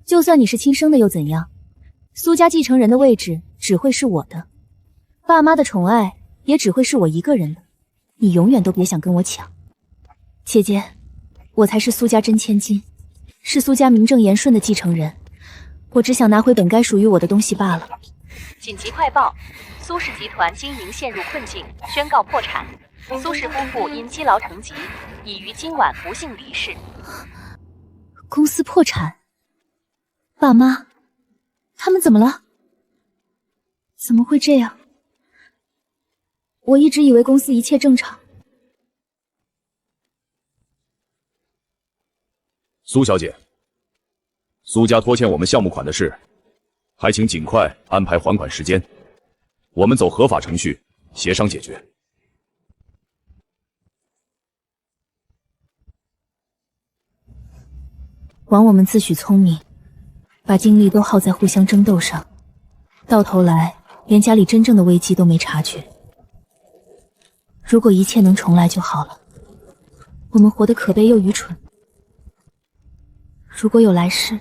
就算你是亲生的又怎样？苏家继承人的位置只会是我的，爸妈的宠爱也只会是我一个人的。你永远都别想跟我抢。姐姐，我才是苏家真千金，是苏家名正言顺的继承人。我只想拿回本该属于我的东西罢了。紧急快报：苏氏集团经营陷入困境，宣告破产。苏氏夫妇因积劳成疾，已于今晚不幸离世。公司破产？爸妈，他们怎么了？怎么会这样？我一直以为公司一切正常。苏小姐，苏家拖欠我们项目款的事，还请尽快安排还款时间，我们走合法程序协商解决。枉我们自诩聪明，把精力都耗在互相争斗上，到头来连家里真正的危机都没察觉。如果一切能重来就好了，我们活得可悲又愚蠢。如果有来世，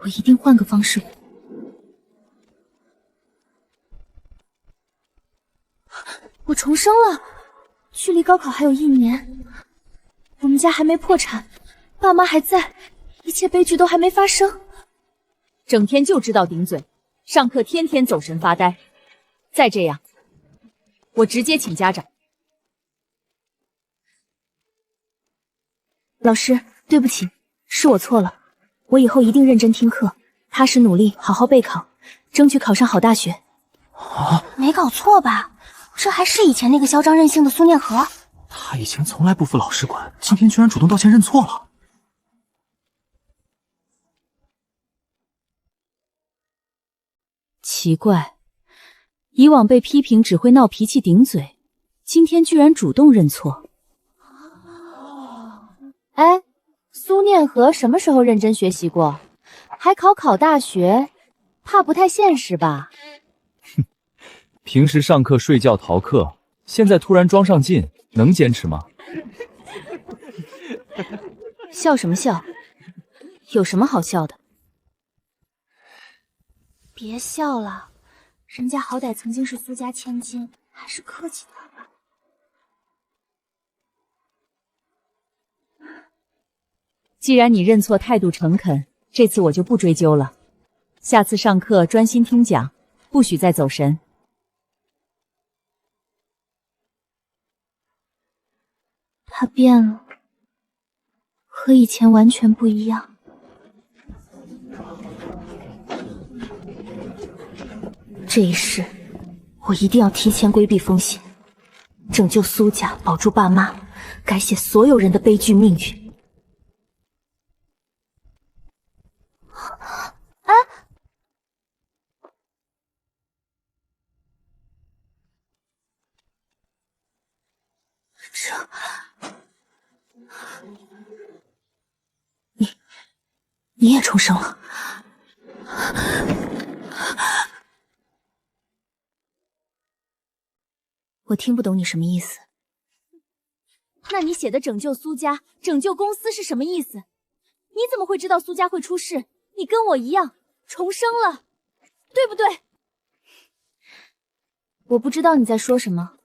我一定换个方式。我重生了，距离高考还有1年，我们家还没破产，爸妈还在，一切悲剧都还没发生。整天就知道顶嘴，上课天天走神发呆。再这样，我直接请家长。老师，对不起，是我错了，我以后一定认真听课，踏实努力，好好备考，争取考上好大学。没搞错吧？这还是以前那个嚣张任性的苏念和？他以前从来不服老师管，今天居然主动道歉认错了。奇怪，以往被批评只会闹脾气顶嘴，今天居然主动认错。哎，苏念和什么时候认真学习过？还考大学，怕不太现实吧？哼，平时上课睡觉逃课，现在突然装上劲，能坚持吗？笑什么笑？有什么好笑的？别笑了，人家好歹曾经是苏家千金，还是客气点吧。既然你认错态度诚恳，这次我就不追究了。下次上课专心听讲，不许再走神。他变了，和以前完全不一样。这一世，我一定要提前规避风险，拯救苏家，保住爸妈，改写所有人的悲剧命运。啊！你也重生了。我听不懂你什么意思。那你写的拯救苏家、拯救公司是什么意思？你怎么会知道苏家会出事？你跟我一样重生了，对不对？我不知道你在说什么，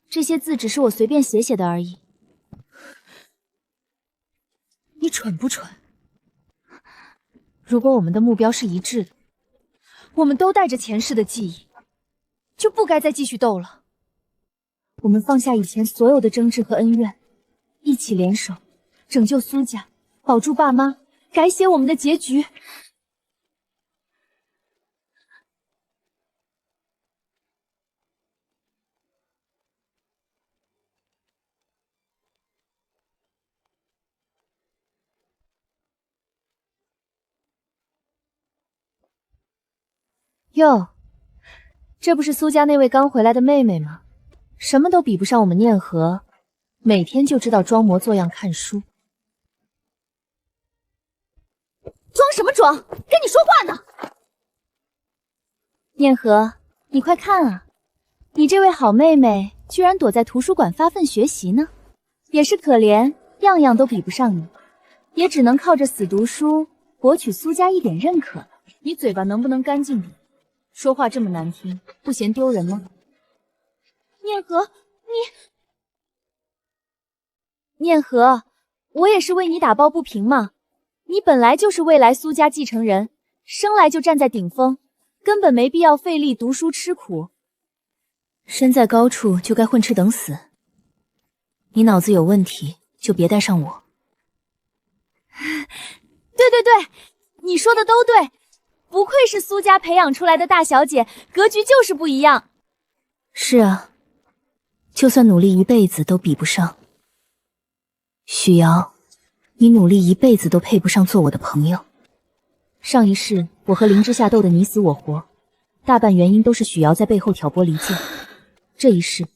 这些字只是我随便写的而已。你蠢不蠢？如果我们的目标是一致的，我们都带着前世的记忆，就不该再继续斗了。我们放下以前所有的争执和恩怨，一起联手拯救苏家，保住爸妈，改写我们的结局。哟，这不是苏家那位刚回来的妹妹吗？什么都比不上我们念和，每天就知道装模作样看书。装什么装？跟你说话呢！念和，你快看啊，你这位好妹妹居然躲在图书馆发奋学习呢，也是可怜，样样都比不上你。也只能靠着死读书博取苏家一点认可了。你嘴巴能不能干净点？说话这么难听，不嫌丢人吗？念和，念和，我也是为你打抱不平嘛。你本来就是未来苏家继承人，生来就站在顶峰，根本没必要费力读书吃苦。身在高处就该混吃等死。你脑子有问题，就别带上我。对，你说的都对，不愧是苏家培养出来的大小姐，格局就是不一样。是啊，就算努力一辈子都比不上。许瑶，你努力一辈子都配不上做我的朋友。上一世我和林之夏斗得你死我活，大半原因都是许瑶在背后挑拨离间。这一世，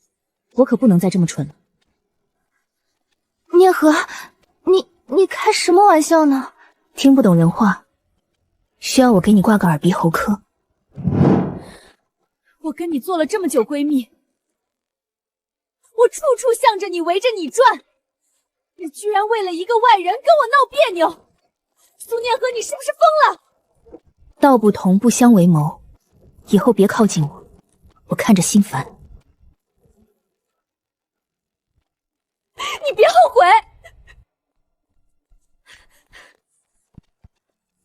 我可不能再这么蠢了。念和，你开什么玩笑呢？听不懂人话，需要我给你挂个耳鼻喉科？我跟你做了这么久闺蜜，我处处向着你，围着你转，你居然为了一个外人跟我闹别扭！苏念和，你是不是疯了？道不同不相为谋，以后别靠近我，我看着心烦。你别后悔！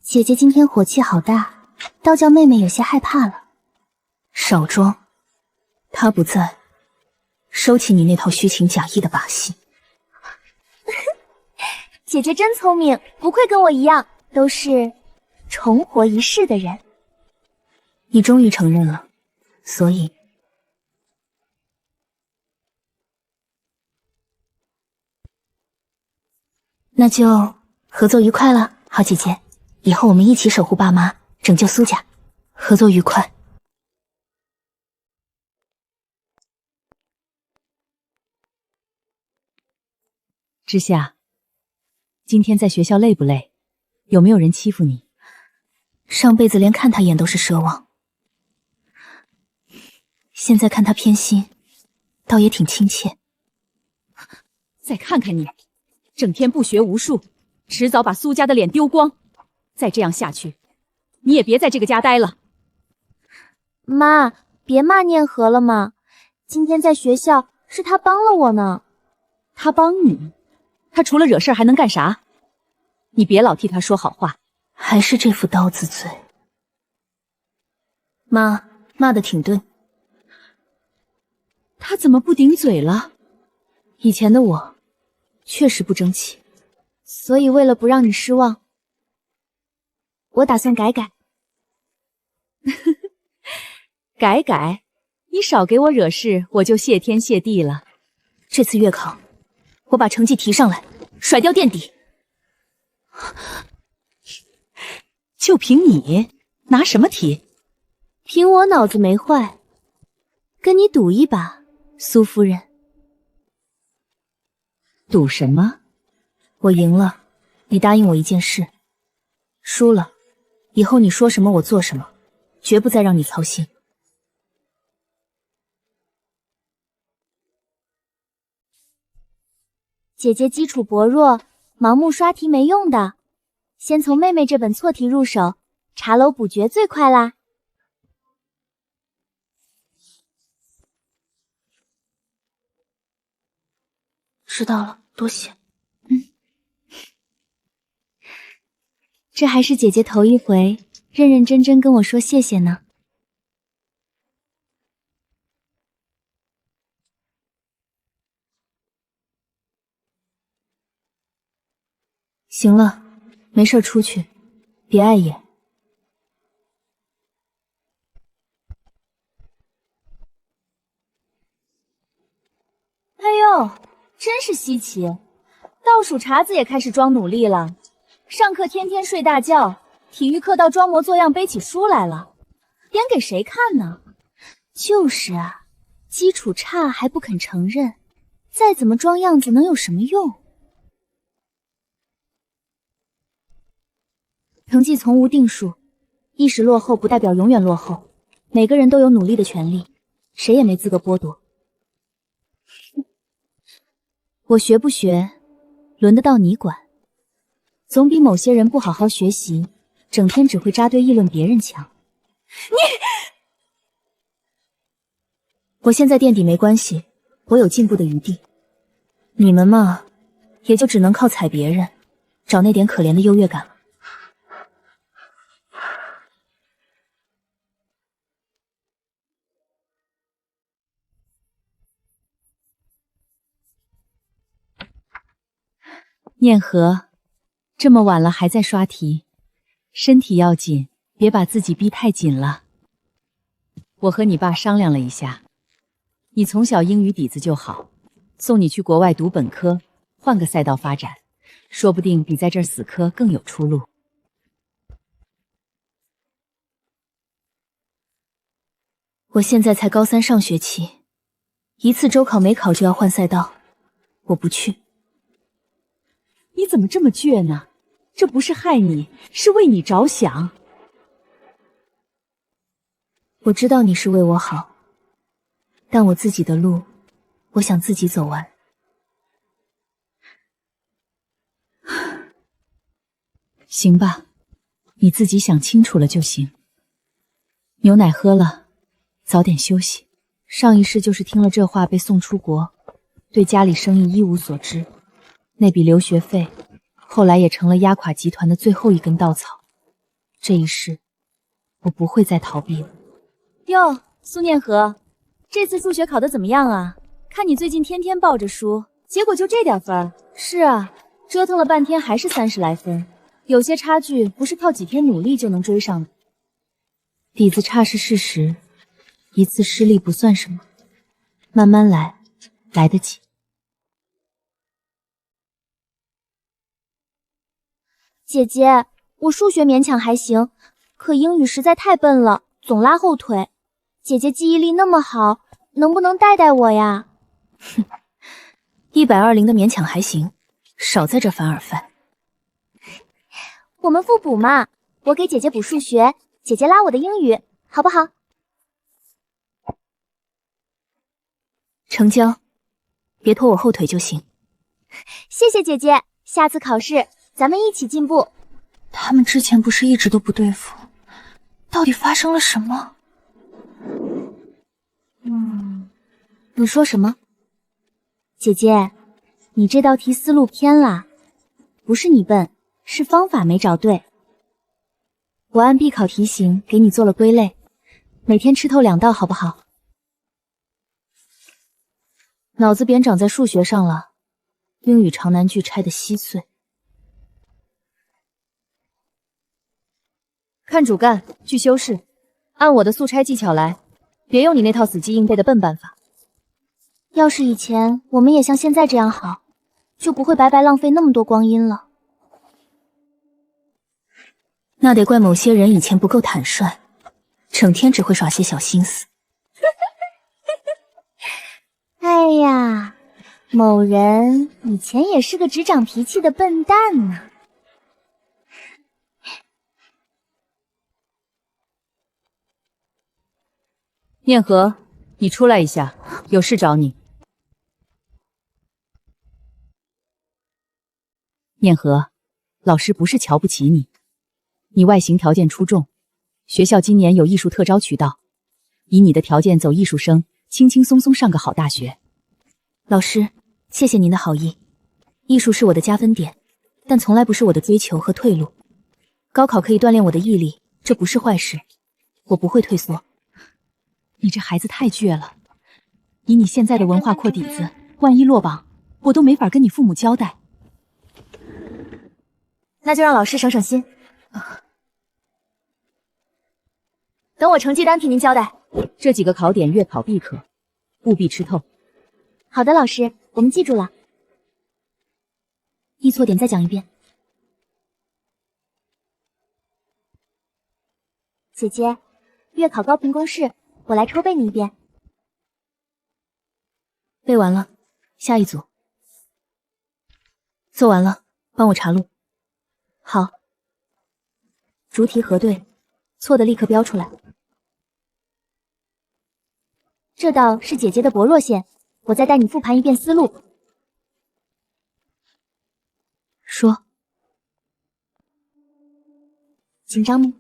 姐姐今天火气好大，倒叫妹妹有些害怕了。少装，他不在，收起你那套虚情假意的把戏。姐姐真聪明，不愧跟我一样，都是重活一世的人。你终于承认了，所以那就合作愉快了，好姐姐。以后我们一起守护爸妈，拯救苏家，合作愉快。之夏，今天在学校累不累？有没有人欺负你？上辈子连看他一眼都是奢望，现在看他偏心，倒也挺亲切。再看看你，整天不学无术，迟早把苏家的脸丢光。再这样下去，你也别在这个家待了。妈，别骂念和了嘛，今天在学校是他帮了我呢。他帮你？他除了惹事还能干啥？你别老替他说好话。还是这副刀子嘴。妈，骂得挺对。他怎么不顶嘴了？以前的我确实不争气，所以为了不让你失望，我打算改改。改？你少给我惹事，我就谢天谢地了。这次月考，我把成绩提上来，甩掉垫底。就凭你，拿什么提？凭我脑子没坏，跟你赌一把，苏夫人。赌什么？我赢了，你答应我一件事；输了，以后你说什么我做什么，绝不再让你操心。姐姐基础薄弱，盲目刷题没用的，先从妹妹这本错题入手，查漏补缺最快啦。知道了，多谢。这还是姐姐头一回认认真真跟我说谢谢呢。行了，没事出去，别碍眼。哎呦，真是稀奇，倒数碴子也开始装努力了。上课天天睡大觉，体育课到装模作样背起书来了，演给谁看呢？就是啊，基础差还不肯承认，再怎么装样子能有什么用？成绩从无定数，一时落后不代表永远落后，每个人都有努力的权利，谁也没资格剥夺。我学不学，轮得到你管。总比某些人不好好学习，整天只会扎堆议论别人强。我现在垫底没关系，我有进步的余地。你们嘛，也就只能靠踩别人，找那点可怜的优越感了。念和，这么晚了还在刷题，身体要紧，别把自己逼太紧了。我和你爸商量了一下，你从小英语底子就好，送你去国外读本科，换个赛道发展，说不定比在这儿死磕更有出路。我现在才高3上学期，一次周考没考就要换赛道，我不去。你怎么这么倔呢？这不是害你，是为你着想。我知道你是为我好，但我自己的路，我想自己走完。行吧，你自己想清楚了就行。牛奶喝了，早点休息。上一世就是听了这话被送出国，对家里生意一无所知。那笔留学费，后来也成了压垮集团的最后一根稻草。这一世，我不会再逃避了。哟，苏念和，这次数学考得怎么样啊？看你最近天天抱着书，结果就这点分。是啊，折腾了半天还是30来分，有些差距不是靠几天努力就能追上的。底子差是事实，一次失利不算什么，慢慢来，来得及。姐姐，我数学勉强还行，可英语实在太笨了，总拉后腿。姐姐记忆力那么好，能不能带带我呀？哼，120的勉强还行，少在这凡尔赛。我们互补嘛，我给姐姐补数学，姐姐拉我的英语，好不好？成交，别拖我后腿就行。谢谢姐姐，下次考试咱们一起进步。他们之前不是一直都不对付，到底发生了什么？你说什么？姐姐，你这道题思路偏了，不是你笨，是方法没找对。我按必考题型给你做了归类，每天吃透2道好不好？脑子扁长在数学上了，英语长难句拆得稀碎。看主干，去修饰，按我的速拆技巧来，别用你那套死记硬背的笨办法。要是以前我们也像现在这样好，就不会白白浪费那么多光阴了。那得怪某些人以前不够坦率，整天只会耍些小心思。哎呀，某人以前也是个只长脾气的笨蛋呢。念和，你出来一下，有事找你。念和，老师不是瞧不起你，你外形条件出众，学校今年有艺术特招渠道，以你的条件走艺术生，轻轻松松上个好大学。老师，谢谢您的好意。艺术是我的加分点，但从来不是我的追求和退路。高考可以锻炼我的毅力，这不是坏事，我不会退缩。你这孩子太倔了，以你现在的文化扩底子，万一落榜，我都没法跟你父母交代。那就让老师省省心。等我成绩单替您交代。这几个考点月考必可，务必吃透。好的，老师，我们记住了。易错点再讲一遍。姐姐，月考高频公式，我来抽背你一遍。背完了，下一组。做完了，帮我查录。好。逐题核对，错的立刻标出来。这道是姐姐的薄弱线，我再带你复盘一遍思路。说。紧张吗？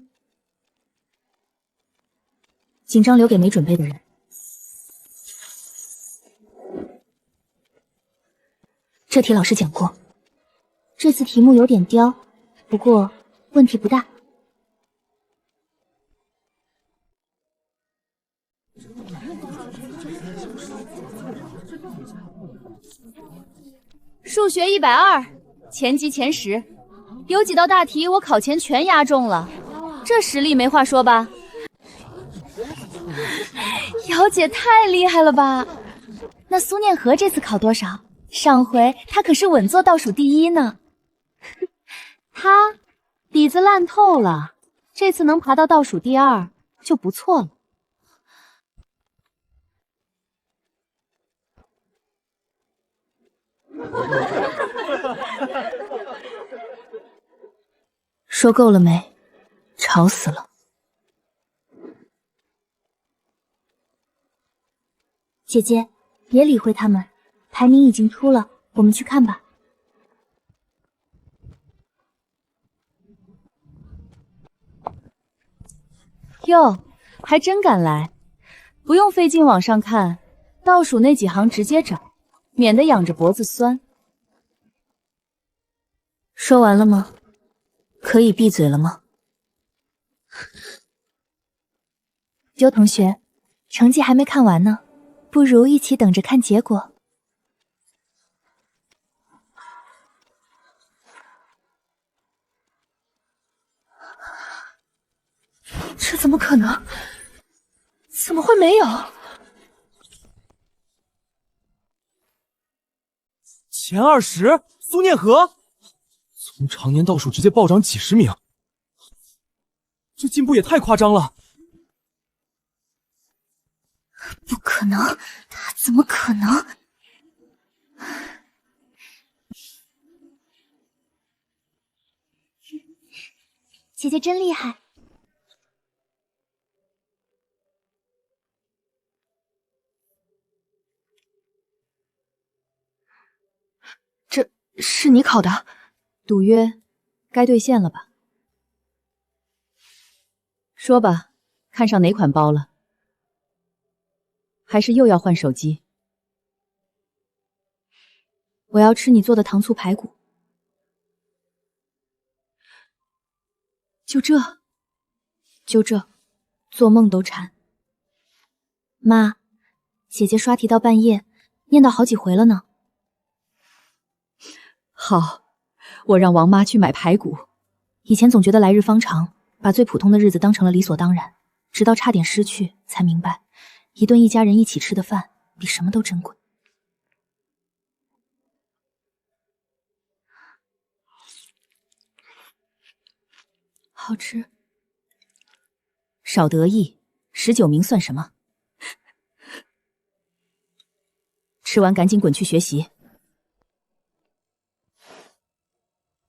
紧张留给没准备的人。这题老师讲过，这次题目有点刁，不过问题不大。数学120，前几前10，有几道大题我考前全押中了，这实力没话说吧？瑶姐太厉害了吧？那苏念和这次考多少？上回她可是稳坐倒数第1呢。他底子烂透了，这次能爬到倒数第2就不错了。说够了没？吵死了！姐姐，别理会他们，排名已经出了，我们去看吧。哟，还真敢来，不用费劲往上看，倒数那几行直接找，免得仰着脖子酸。说完了吗？可以闭嘴了吗？周同学，成绩还没看完呢，不如一起等着看结果。这怎么可能？怎么会没有？前20，苏念和从常年倒数直接暴涨几10名，这进步也太夸张了！不可能，他怎么可能？姐姐真厉害！这是你考的？赌约该兑现了吧？说吧，看上哪款包了？还是又要换手机？我要吃你做的糖醋排骨。就这，做梦都馋。妈，姐姐刷题到半夜，念叨好几回了呢。好，我让王妈去买排骨。以前总觉得来日方长，把最普通的日子当成了理所当然，直到差点失去，才明白，一顿一家人一起吃的饭，比什么都珍贵。好吃。少得意，19名算什么？吃完赶紧滚去学习。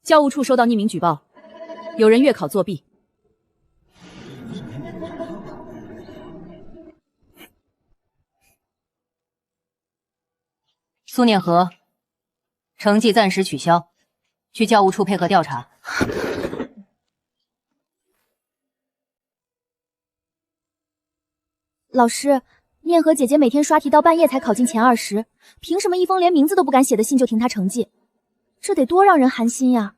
教务处收到匿名举报，有人月考作弊。苏念和，成绩暂时取消，去教务处配合调查。老师，念和姐姐每天刷题到半夜才考进前20，凭什么一封连名字都不敢写的信就停她成绩？这得多让人寒心呀！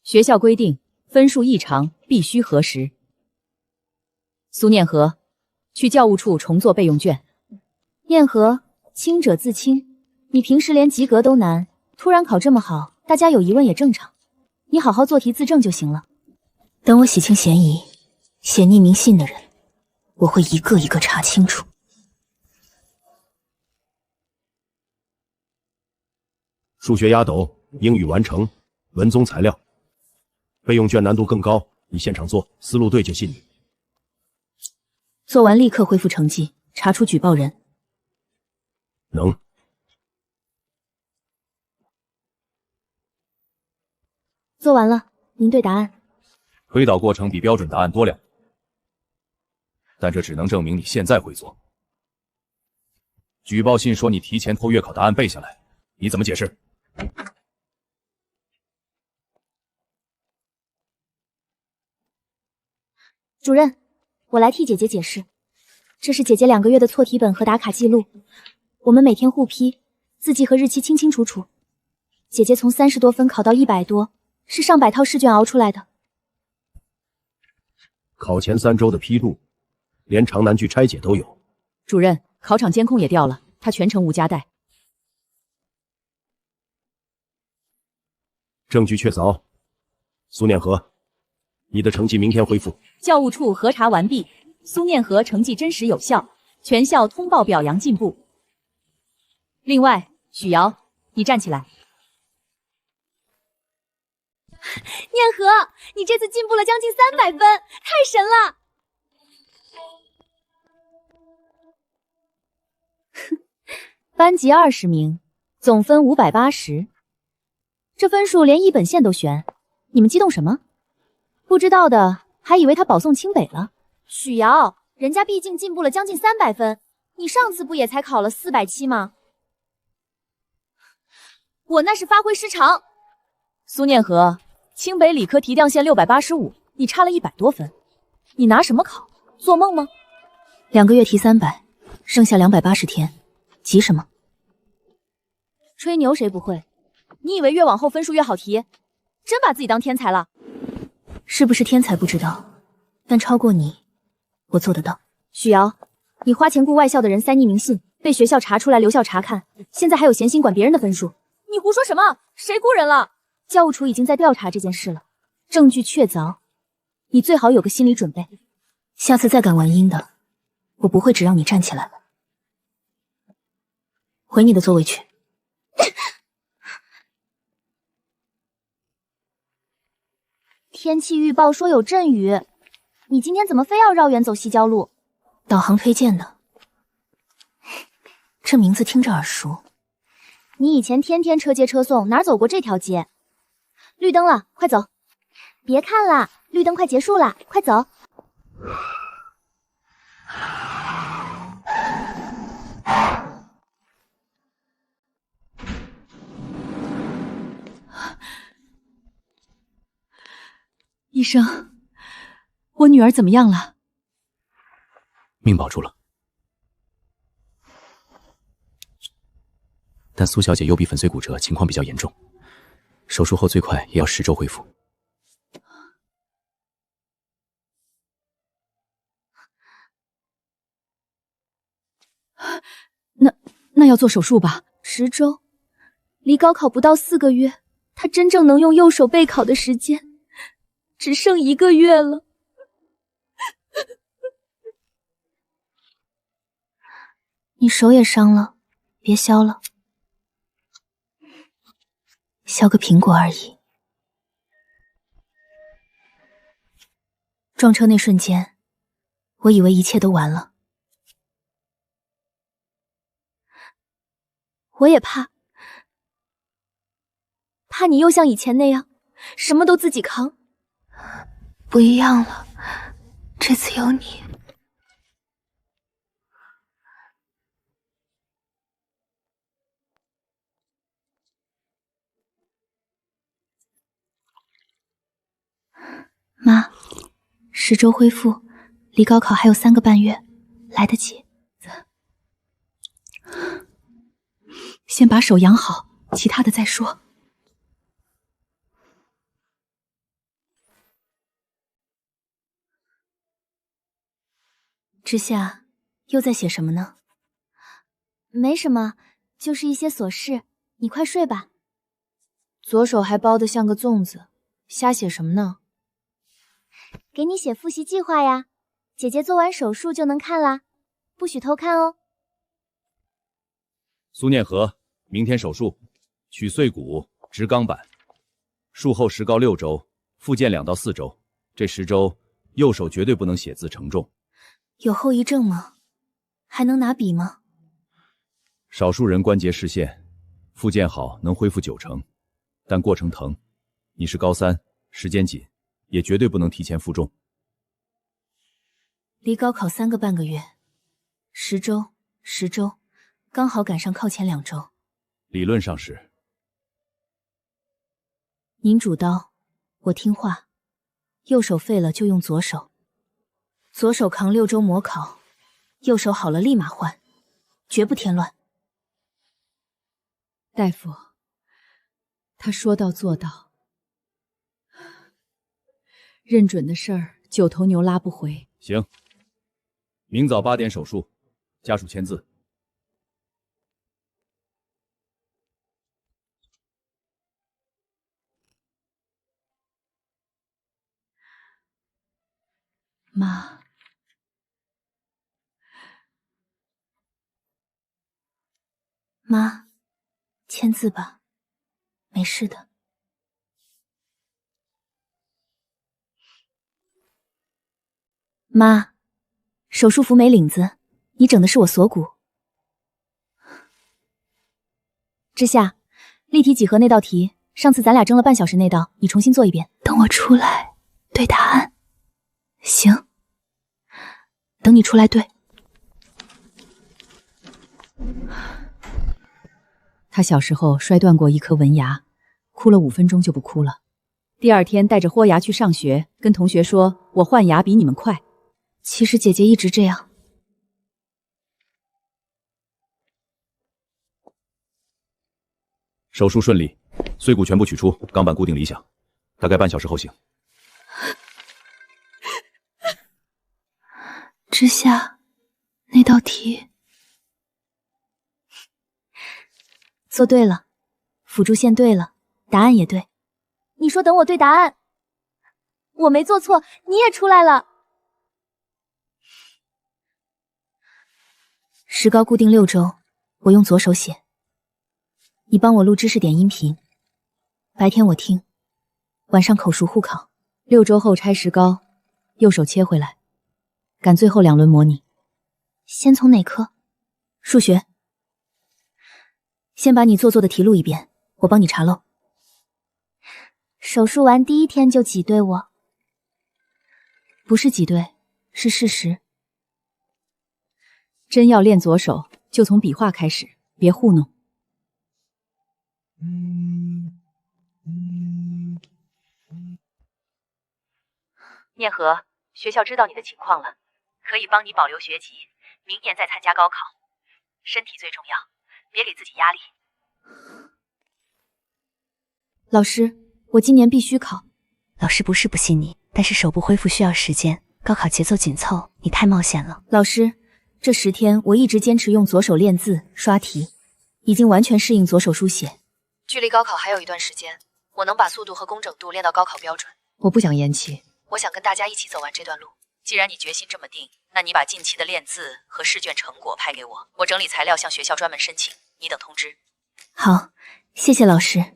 学校规定，分数异常必须核实。苏念和，去教务处重做备用卷。念和，清者自清，你平时连及格都难，突然考这么好，大家有疑问也正常。你好好做题自证就行了。等我洗清嫌疑，写匿名信的人，我会一个一个查清楚。数学压斗，英语完成，文综材料。备用卷难度更高，你现场做，思路对就信你。做完立刻恢复成绩，查出举报人。能。做完了，您对答案。推导过程比标准答案多2，但这只能证明你现在会做。举报信说你提前偷月考答案背下来，你怎么解释？主任，我来替姐姐解释，这是姐姐2个月的错题本和打卡记录，我们每天互批，字迹和日期清清楚楚。姐姐从30多分考到100多，是上百套试卷熬出来的。考前3周的批录，连长难句拆解都有。主任，考场监控也调了，他全程无夹带。证据确凿，苏念和，你的成绩明天恢复。教务处核查完毕，苏念和成绩真实有效，全校通报表扬进步。另外，许瑶，你站起来。念和，你这次进步了将近300分，太神了！班级20名，总分580，这分数连一本线都悬，你们激动什么？不知道的还以为他保送清北了。许瑶，人家毕竟进步了将近300分，你上次不也才考了470吗？我那是发挥失常。苏念和，清北理科题量线685，你差了100多分，你拿什么考？做梦吗？2个月题300，剩下280天，急什么？吹牛谁不会？你以为越往后分数越好题？真把自己当天才了？是不是天才不知道，但超过你，我做得到。许瑶，你花钱雇外校的人塞匿名信，被学校查出来留校查看，现在还有闲心管别人的分数？你胡说什么？谁雇人了？教务处已经在调查这件事了，证据确凿，你最好有个心理准备。下次再敢玩阴的，我不会只让你站起来了。回你的座位去。天气预报说有阵雨，你今天怎么非要绕远走西郊路？导航推荐的。这名字听着耳熟。你以前天天车接车送，哪走过这条街？绿灯了，快走！别看了，绿灯快结束了，快走！医生，我女儿怎么样了？命保住了，但苏小姐右臂粉碎骨折，情况比较严重，手术后最快也要10周恢复。那要做手术吧？10周，离高考不到4个月，她真正能用右手备考的时间只剩1个月了。你手也伤了，别削了，削个苹果而已。撞车那瞬间，我以为一切都完了。我也怕你又像以前那样，什么都自己扛。不一样了，这次有你。妈，10周恢复，离高考还有3个半月，来得及。先把手养好，其他的再说。之夏又在写什么呢？没什么，就是一些琐事，你快睡吧。左手还包得像个粽子，瞎写什么呢？给你写复习计划呀，姐姐做完手术就能看啦，不许偷看哦。苏念和，明天手术，取碎骨，植钢板，术后石膏6周，复健2到4周。这10周，右手绝对不能写字承重。有后遗症吗？还能拿笔吗？少数人关节视线，复健好能恢复90%，但过程疼。你是高3，时间紧，也绝对不能提前负重。离高考3个半个月，10周，10周，刚好赶上靠前2周。理论上是。您主刀，我听话。右手废了就用左手。左手扛6周模考，右手好了立马换，绝不添乱。大夫，他说到做到，认准的事儿9头牛拉不回。行，明早8点手术，家属签字。妈，妈，签字吧，没事的。妈，手术服没领子，你整的是我锁骨。之夏，立体几何那道题，上次咱俩争了半小时那道，你重新做一遍。等我出来对答案。行，等你出来对。他小时候摔断过一颗门牙，哭了5分钟就不哭了。第2天带着豁牙去上学，跟同学说我换牙比你们快。其实姐姐一直这样。手术顺利，碎骨全部取出，钢板固定理想，大概半小时后醒。之夏，那道题做对了，辅助线对了，答案也对。你说等我对答案，我没做错，你也出来了。石膏固定6周，我用左手写，你帮我录知识点音频，白天我听，晚上口述互考。6周后拆石膏，右手切回来，赶最后2轮模拟。先从哪科？数学。先把你做的题录一遍，我帮你查漏。手术完第1天就挤兑我？不是挤兑，是事实。真要练左手，就从笔画开始，别糊弄。念和，学校知道你的情况了，可以帮你保留学籍，明年再参加高考。身体最重要，别给自己压力。老师，我今年必须考。老师不是不信你，但是手部恢复需要时间，高考节奏紧凑，你太冒险了。老师，这10天我一直坚持用左手练字、刷题，已经完全适应左手书写。距离高考还有一段时间，我能把速度和工整度练到高考标准。我不想延期，我想跟大家一起走完这段路。既然你决心这么定，那你把近期的练字和试卷成果拍给我，我整理材料向学校专门申请，你等通知。好，谢谢老师。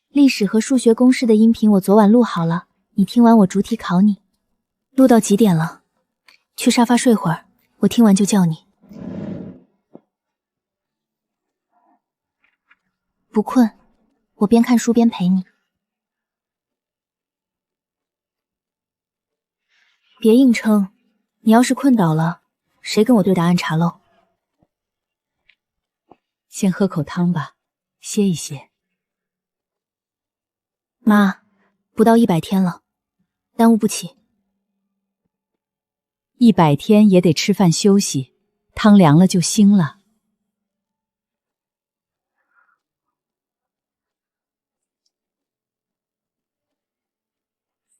历史和数学公式的音频我昨晚录好了，你听完我逐题考你。录到几点了？去沙发睡会儿，我听完就叫你。不困，我边看书边陪你。别硬撑，你要是困倒了，谁跟我对答案查漏？先喝口汤吧，歇一歇。妈，不到100天了，耽误不起。 100天也得吃饭休息，汤凉了就腥了。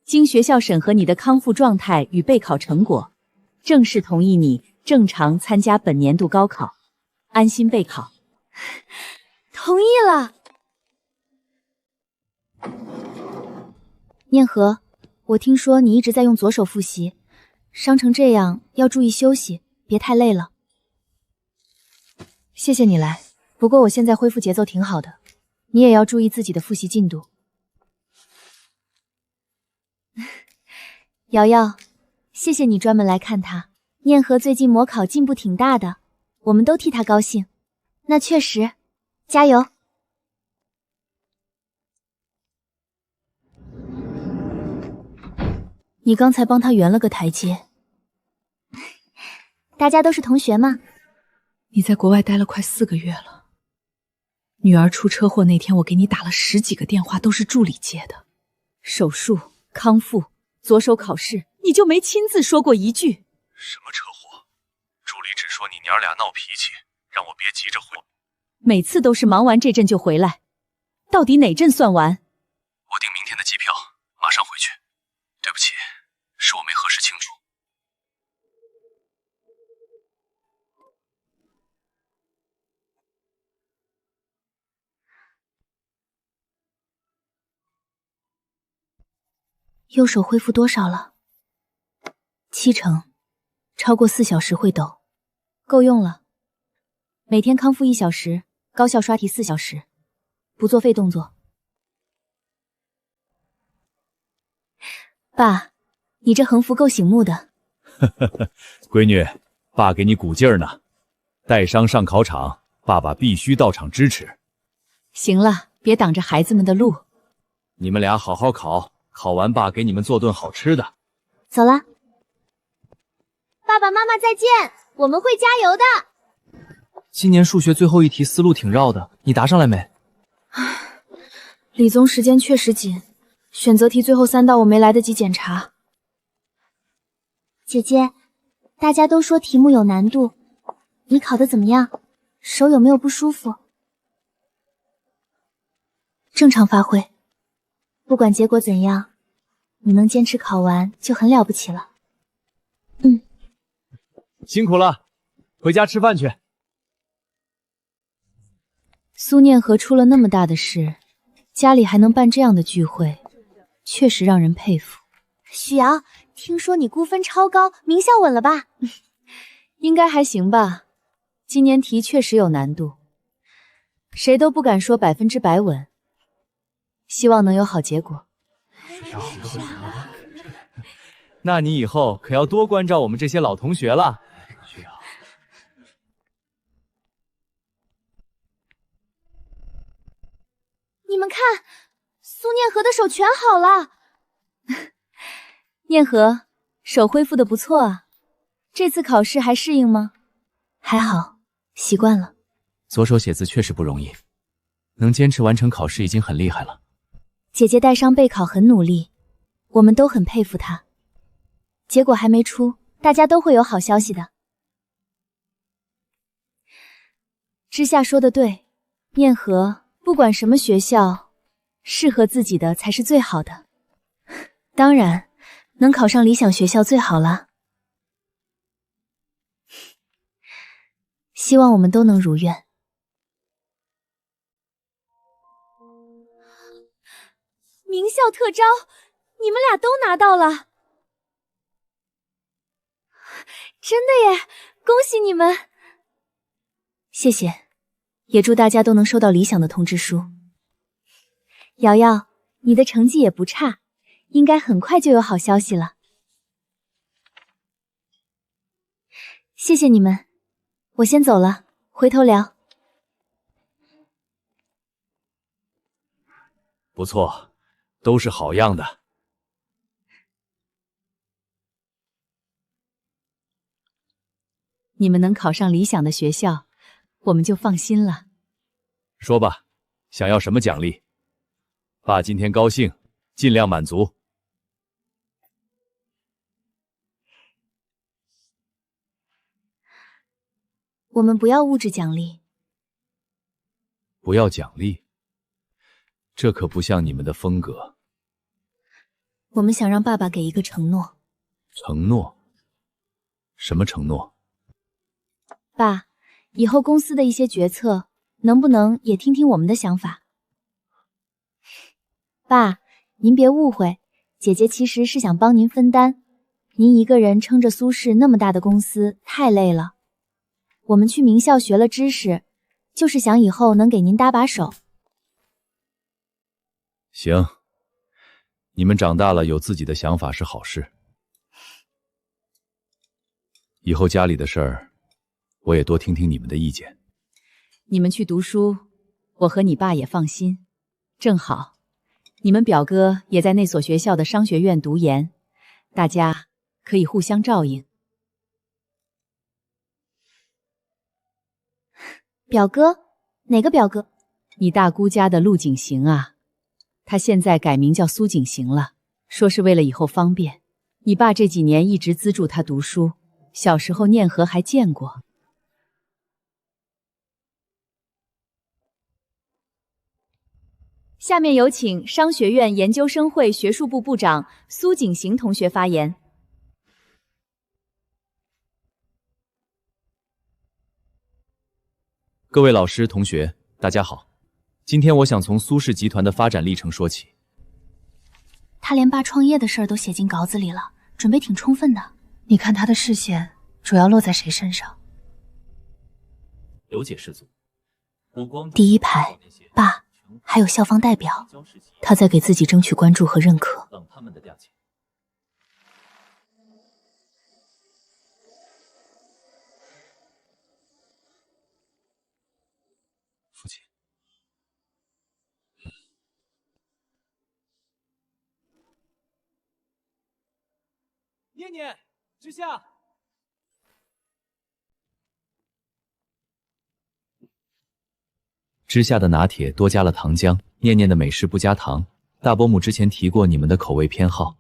经学校审核你的康复状态与备考成果，正式同意你正常参加本年度高考，安心备考。同意了。念和，我听说你一直在用左手复习。 伤成这样，要注意休息，别太累了。谢谢你来，不过我现在恢复节奏挺好的，你也要注意自己的复习进度。瑶瑶，谢谢你专门来看他。念和最近模考进步挺大的，我们都替他高兴。那确实，加油！你刚才帮他圆了个台阶。大家都是同学嘛，你在国外待了快4个月了，女儿出车祸那天，我给你打了10几个电话，都是助理接的。手术、康复、左手考试，你就没亲自说过一句？什么车祸？助理只说你娘俩闹脾气，让我别急着回。每次都是忙完这阵就回来，到底哪阵算完？我订明天的机票，马上回去。对不起，是我没核实清楚。右手恢复多少了？70%，超过4小时会抖，够用了。每天康复1小时，高效刷题4小时，不做废动作。爸，你这横幅够醒目的。闺女，爸给你鼓劲儿呢。带伤上考场，爸爸必须到场支持。行了，别挡着孩子们的路。你们俩好好考，考完爸给你们做顿好吃的。走了，爸爸妈妈再见，我们会加油的。今年数学最后一题思路挺绕的，你答上来没？理综时间确实紧，选择题最后3道我没来得及检查。姐姐，大家都说题目有难度，你考得怎么样？手有没有不舒服？正常发挥。不管结果怎样，你能坚持考完就很了不起了。辛苦了，回家吃饭去。苏念和出了那么大的事，家里还能办这样的聚会，确实让人佩服。许瑶，听说你估分超高，名校稳了吧？应该还行吧，今年题确实有难度，谁都不敢说100%稳，希望能有好结果。那你以后可要多关照我们这些老同学了。你们看，苏念和的手全好了。念和，手恢复的不错啊，这次考试还适应吗？还好，习惯了。左手写字确实不容易，能坚持完成考试已经很厉害了。姐姐带伤备考很努力，我们都很佩服她。结果还没出，大家都会有好消息的。之夏说的对，念和，不管什么学校，适合自己的才是最好的。当然，能考上理想学校最好了。希望我们都能如愿。名校特招，你们俩都拿到了。真的耶，恭喜你们！谢谢，也祝大家都能收到理想的通知书。瑶瑶，你的成绩也不差，应该很快就有好消息了。谢谢你们，我先走了，回头聊。不错，都是好样的。你们能考上理想的学校，我们就放心了。说吧，想要什么奖励？爸今天高兴，尽量满足。我们不要物质奖励。不要奖励？这可不像你们的风格。我们想让爸爸给一个承诺。承诺？什么承诺？爸，以后公司的一些决策，能不能也听听我们的想法？爸，您别误会，姐姐其实是想帮您分担。您一个人撑着苏氏那么大的公司，太累了。我们去名校学了知识，就是想以后能给您搭把手。行，你们长大了有自己的想法是好事。以后家里的事儿，我也多听听你们的意见。你们去读书，我和你爸也放心。正好，你们表哥也在那所学校的商学院读研，大家可以互相照应。表哥？哪个表哥？你大姑家的陆景行啊，他现在改名叫苏景行了，说是为了以后方便。你爸这几年一直资助他读书，小时候念和还见过。下面有请商学院研究生会学术部部长苏景行同学发言。各位老师、同学，大家好。今天我想从苏氏集团的发展历程说起。他连爸创业的事儿都写进稿子里了，准备挺充分的。你看他的视线主要落在谁身上？刘姐氏族，第一排，爸，还有校方代表，他在给自己争取关注和认可。让他们的价钱。父亲。念念，之夏。之下的拿铁多加了糖浆，念念的美式不加糖。大伯母之前提过你们的口味偏好。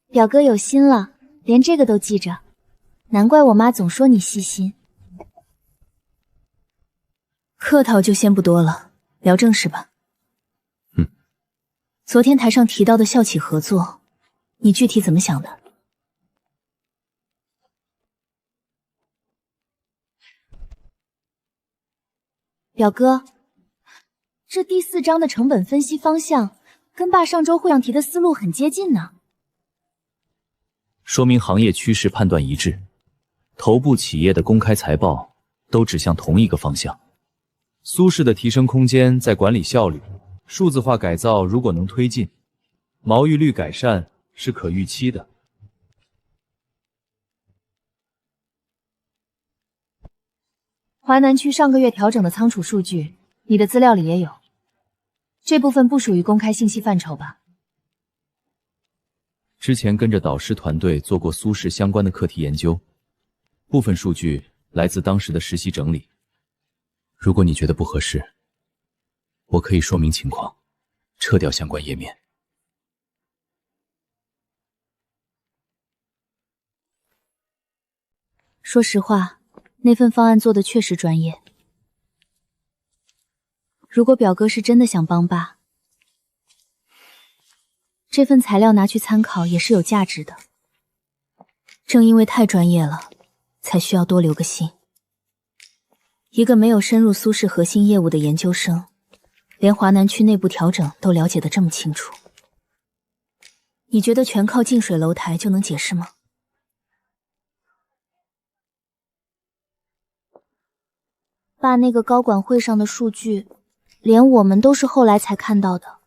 表哥有心了，连这个都记着，难怪我妈总说你细心。客套就先不多了，聊正事吧。昨天台上提到的校企合作，你具体怎么想的？表哥，这第4章的成本分析方向跟爸上周会上提的思路很接近呢。说明行业趋势判断一致，头部企业的公开财报都指向同一个方向。苏氏的提升空间在管理效率，数字化改造如果能推进，毛利率改善是可预期的。华南区上个月调整的仓储数据，你的资料里也有，这部分不属于公开信息范畴吧？之前跟着导师团队做过苏氏相关的课题研究，部分数据来自当时的实习整理。如果你觉得不合适，我可以说明情况，撤掉相关页面。说实话，那份方案做的确实专业。如果表哥是真的想帮爸，这份材料拿去参考也是有价值的。正因为太专业了，才需要多留个心。一个没有深入苏氏核心业务的研究生，连华南区内部调整都了解得这么清楚，你觉得全靠近水楼台就能解释吗？爸那个高管会上的数据，连我们都是后来才看到的。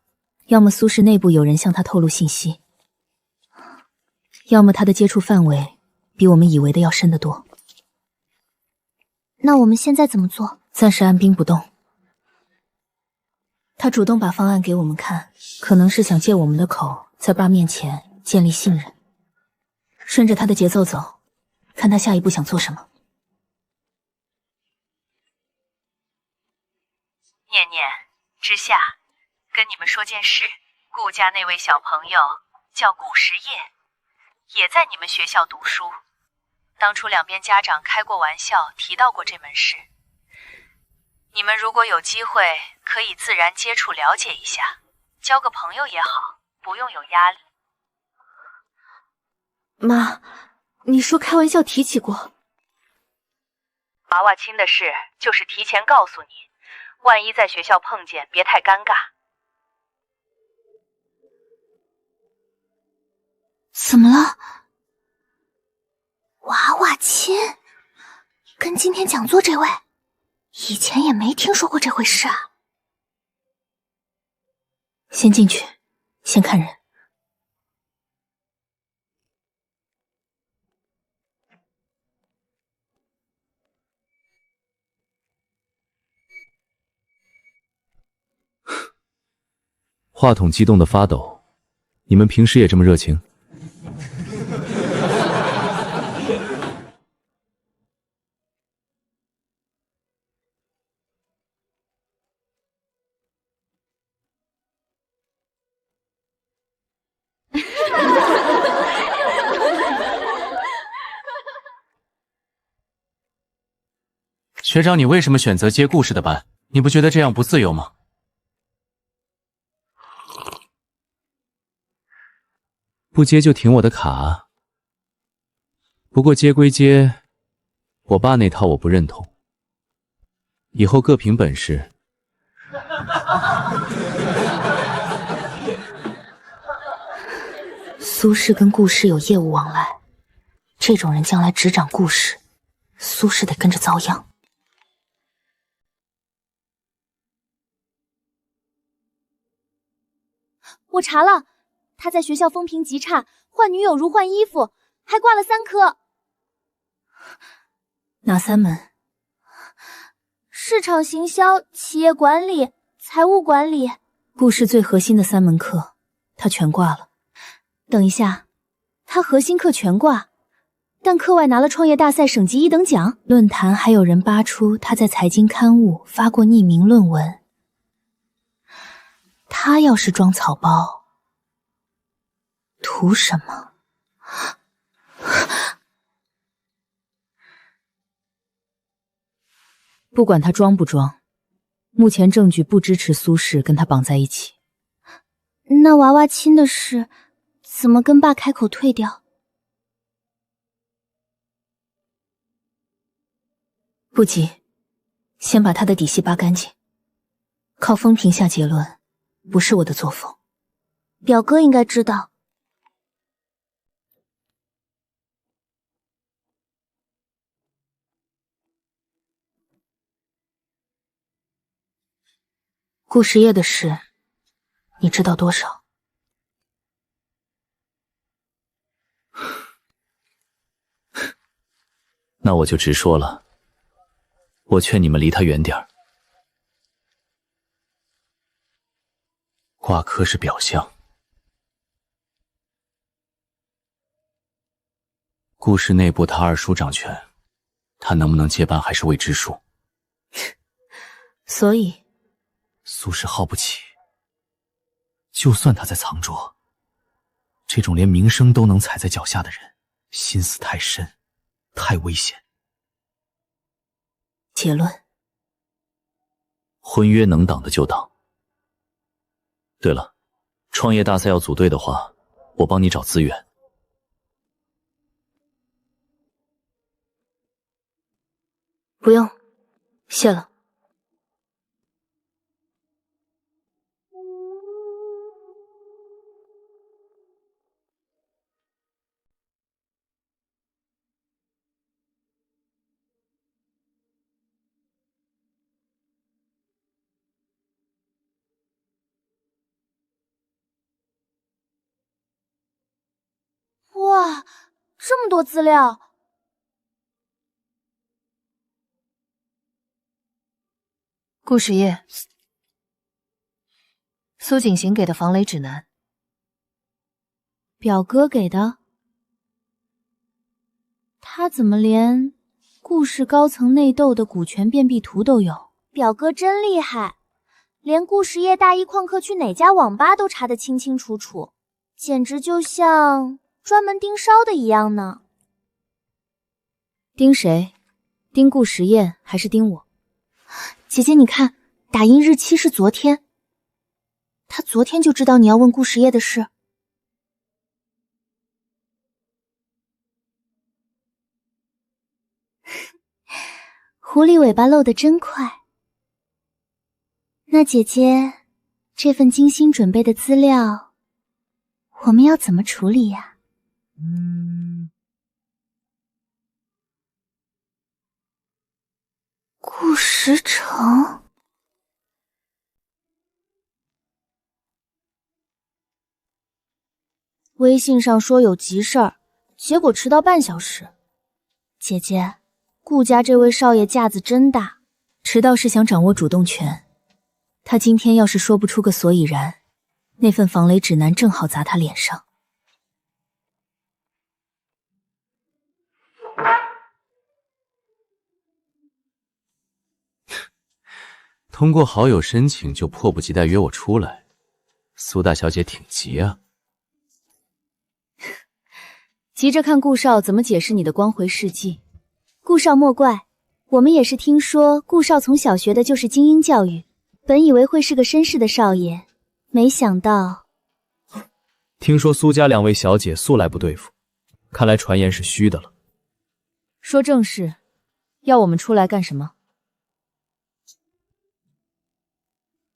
要么苏氏内部有人向他透露信息，要么他的接触范围比我们以为的要深得多。那我们现在怎么做？暂时按兵不动。他主动把方案给我们看，可能是想借我们的口，在爸面前建立信任。顺着他的节奏走，看他下一步想做什么。念念，之夏，跟你们说件事，顾家那位小朋友叫顾时业，也在你们学校读书。当初两边家长开过玩笑，提到过这门事。你们如果有机会，可以自然接触了解一下，交个朋友也好，不用有压力。妈，你说开玩笑提起过。娃娃亲的事，就是提前告诉你，万一在学校碰见，别太尴尬。怎么了？娃娃亲？跟今天讲座这位？以前也没听说过这回事啊。先进去，先看人。话筒激动的发抖，你们平时也这么热情？学长，你为什么选择接顾氏的班？你不觉得这样不自由吗？不接就停我的卡。不过接归接，我爸那套我不认同。以后各凭本事。苏氏跟顾氏有业务往来，这种人将来执掌顾氏，苏氏得跟着遭殃。我查了，他在学校风评极差，换女友如换衣服，还挂了3科。哪3门？市场行销、企业管理、财务管理。顾氏最核心的3门课，他全挂了。等一下，他核心课全挂，但课外拿了创业大赛省级1等奖。论坛还有人扒出他在财经刊物发过匿名论文。他要是装草包，图什么？不管他装不装，目前证据不支持苏氏跟他绑在一起。那娃娃亲的事，怎么跟爸开口退掉？不急，先把他的底细扒干净。靠风评下结论，不是我的作风。表哥应该知道。顾实业的事，你知道多少？那我就直说了，我劝你们离他远点儿。挂科是表象，顾氏内部他二叔掌权，他能不能接班还是未知数。所以苏氏耗不起，就算他在藏拙，这种连名声都能踩在脚下的人，心思太深，太危险。结论：婚约能挡的就挡。对了，创业大赛要组队的话，我帮你找资源。不用，谢了。哇，这么多资料！顾实业，苏景行给的防雷指南。表哥给的？他怎么连顾氏高层内斗的股权变弊图都有？表哥真厉害，连顾实业大一旷课去哪家网吧都查得清清楚楚，简直就像专门盯梢的一样呢。盯谁？盯顾实业还是盯我？姐姐，你看，打印日期是昨天。他昨天就知道你要问顾实业的事。狐狸尾巴露得真快。那姐姐，这份精心准备的资料，我们要怎么处理呀？顾时成，微信上说有急事儿，结果迟到半小时。姐姐，顾家这位少爷架子真大，迟到是想掌握主动权。他今天要是说不出个所以然，那份防雷指南正好砸他脸上。通过好友申请就迫不及待约我出来，苏大小姐挺急啊。急着看顾少怎么解释你的光辉事迹。顾少莫怪，我们也是听说顾少从小学的就是精英教育，本以为会是个绅士的少爷，没想到……听说苏家2位小姐素来不对付，看来传言是虚的了。说正事，要我们出来干什么？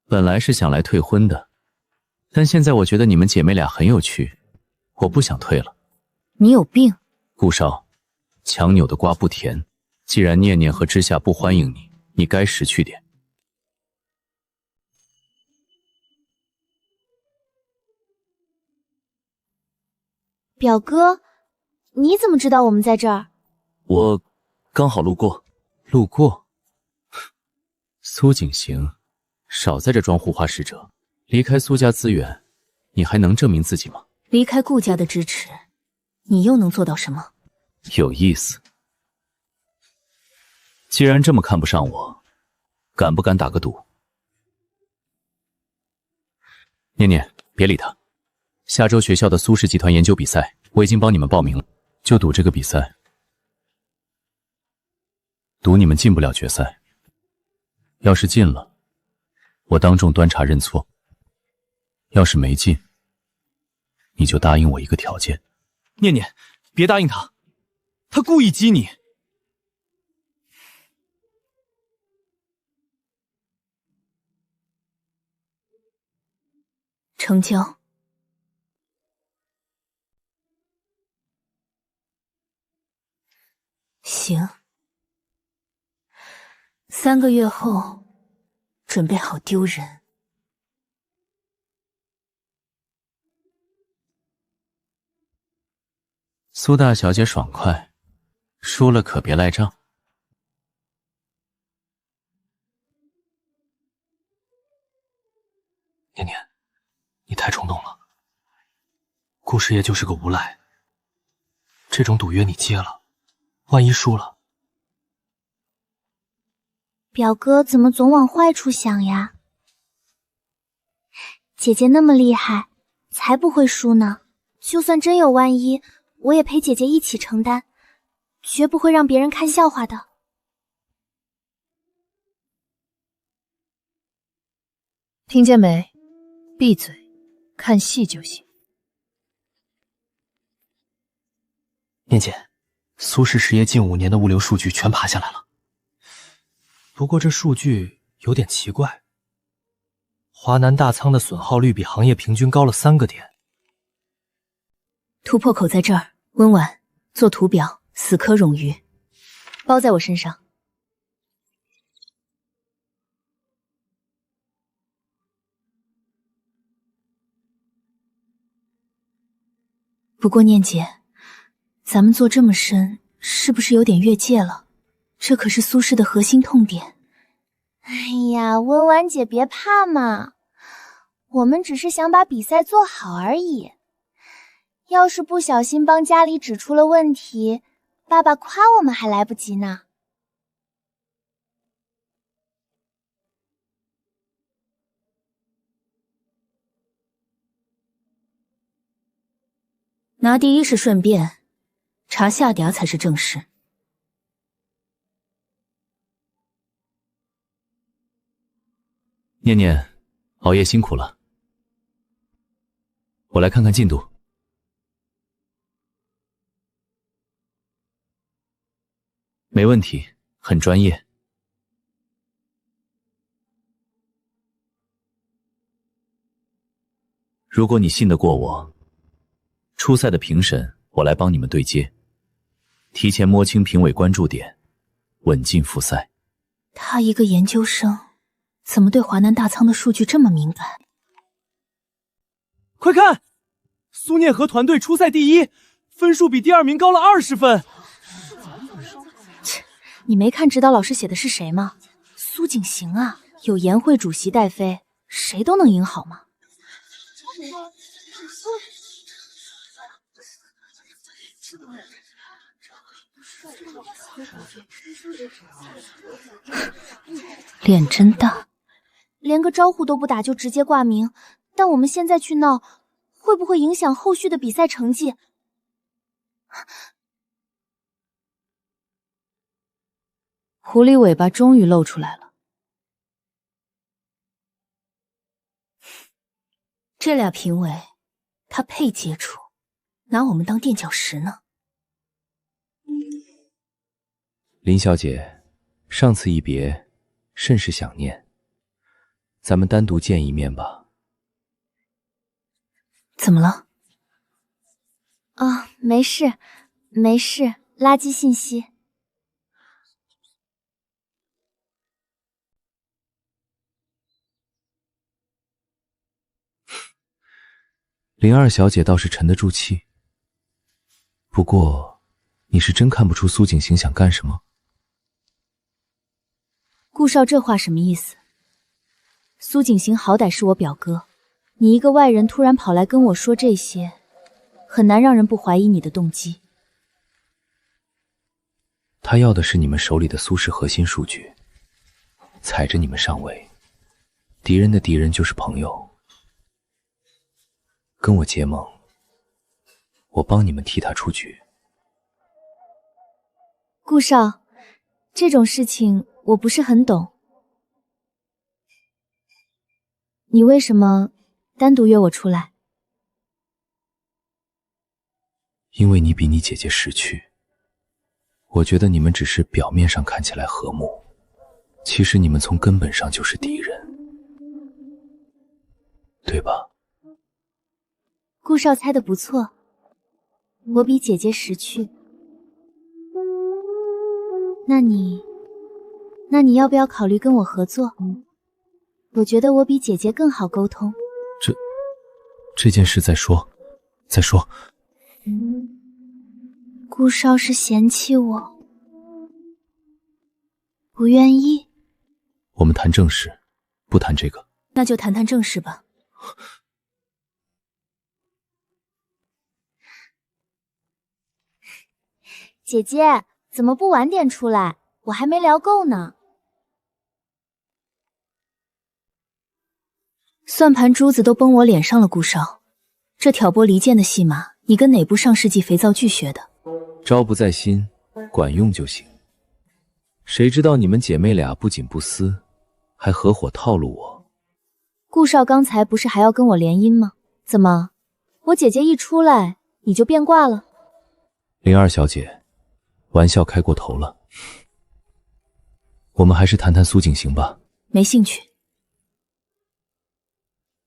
本来是想来退婚的，但现在我觉得你们姐妹俩很有趣，我不想退了。你有病！顾少，强扭的瓜不甜。既然念念和之夏不欢迎你，你该识趣点。表哥，你怎么知道我们在这儿？我刚好路过。路过？苏景行，少在这装护花使者。离开苏家资源，你还能证明自己吗？离开顾家的支持，你又能做到什么？有意思。既然这么看不上我，敢不敢打个赌？念念，别理他。下周学校的苏氏集团研究比赛，我已经帮你们报名了，就赌这个比赛，赌你们进不了决赛。要是进了，我当众端茶认错；要是没进，你就答应我一个条件。念念，别答应他，他故意激你。成交。行，3个月后，准备好丢人。苏大小姐爽快，输了可别赖账。念念，你太冲动了。顾师爷就是个无赖，这种赌约你接了，万一输了，表哥怎么总往坏处想呀？姐姐那么厉害，才不会输呢。就算真有万一，我也陪姐姐一起承担，绝不会让别人看笑话的。听见没？闭嘴，看戏就行。念姐，苏氏实业近5年的物流数据全爬下来了。不过这数据有点奇怪，华南大仓的损耗率比行业平均高了3个点。突破口在这儿，温婉，做图表，死磕冗余，包在我身上。不过念姐，咱们做这么深，是不是有点越界了？这可是苏氏的核心痛点。哎呀，温婉姐别怕嘛，我们只是想把比赛做好而已。要是不小心帮家里指出了问题，爸爸夸我们还来不及呢。拿第一是顺便，查下嗲才是正事。念念，熬夜辛苦了，我来看看进度。没问题，很专业。如果你信得过我，初赛的评审我来帮你们对接，提前摸清评委关注点，稳进复赛。他一个研究生，怎么对华南大仓的数据这么敏感？快看，苏念和团队初赛第1，分数比第2名高了20分。你没看指导老师写的是谁吗？苏景行啊，有颜会主席带飞，谁都能赢好吗？脸真大，连个招呼都不打就直接挂名，但我们现在去闹，会不会影响后续的比赛成绩？狐狸尾巴终于露出来了。这俩评委，他配接触，拿我们当垫脚石呢。林小姐，上次一别，甚是想念，咱们单独见一面吧。怎么了？哦，没事，没事，垃圾信息。林二小姐倒是沉得住气，不过你是真看不出苏景行想干什么？顾少这话什么意思？苏景行好歹是我表哥，你一个外人突然跑来跟我说这些，很难让人不怀疑你的动机。他要的是你们手里的苏氏核心数据，踩着你们上位，敌人的敌人就是朋友。跟我结盟，我帮你们替他出局。顾少，这种事情我不是很懂，你为什么单独约我出来？因为你比你姐姐识趣，我觉得你们只是表面上看起来和睦，其实你们从根本上就是敌人，对吧？顾少猜得不错，我比姐姐识趣。那你要不要考虑跟我合作？我觉得我比姐姐更好沟通。这件事再说。顾少是嫌弃我，不愿意。我们谈正事，不谈这个。那就谈谈正事吧。姐姐，怎么不晚点出来？我还没聊够呢。算盘珠子都崩我脸上了，顾少，这挑拨离间的戏码，你跟哪部上世纪肥皂剧学的？招不在心，管用就行。谁知道你们姐妹俩不仅不私，还合伙套路我。顾少刚才不是还要跟我联姻吗？怎么，我姐姐一出来你就变卦了？林二小姐，玩笑开过头了，我们还是谈谈苏景行吧。没兴趣。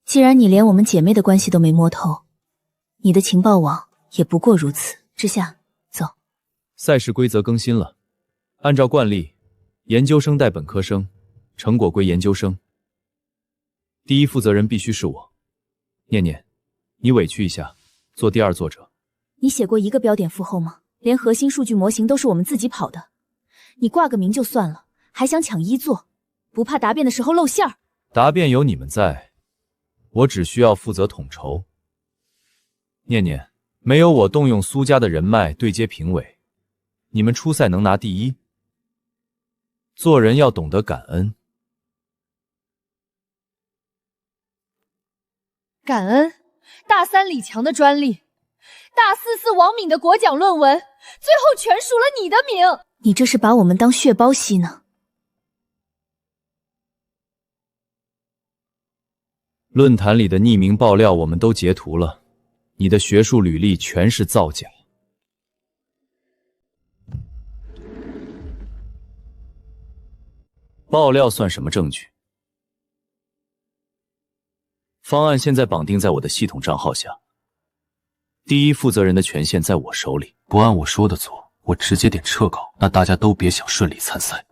既然你连我们姐妹的关系都没摸透，你的情报网也不过如此。之下，走。赛事规则更新了，按照惯例，研究生带本科生，成果归研究生。第一负责人必须是我。念念，你委屈一下，做第二作者。你写过一个标点符后吗？连核心数据模型都是我们自己跑的，你挂个名就算了，还想抢一作，不怕答辩的时候露馅儿？答辩有你们在，我只需要负责统筹。念念，没有我动用苏家的人脉对接评委，你们初赛能拿第一。做人要懂得感恩。感恩大三李强的专利，大四王敏的国奖论文，最后全署了你的名。你这是把我们当血包吸呢？论坛里的匿名爆料我们都截图了，你的学术履历全是造假。爆料算什么证据？方案现在绑定在我的系统账号下，第一负责人的权限在我手里。不按我说的做，我直接点撤稿，那大家都别想顺利参赛。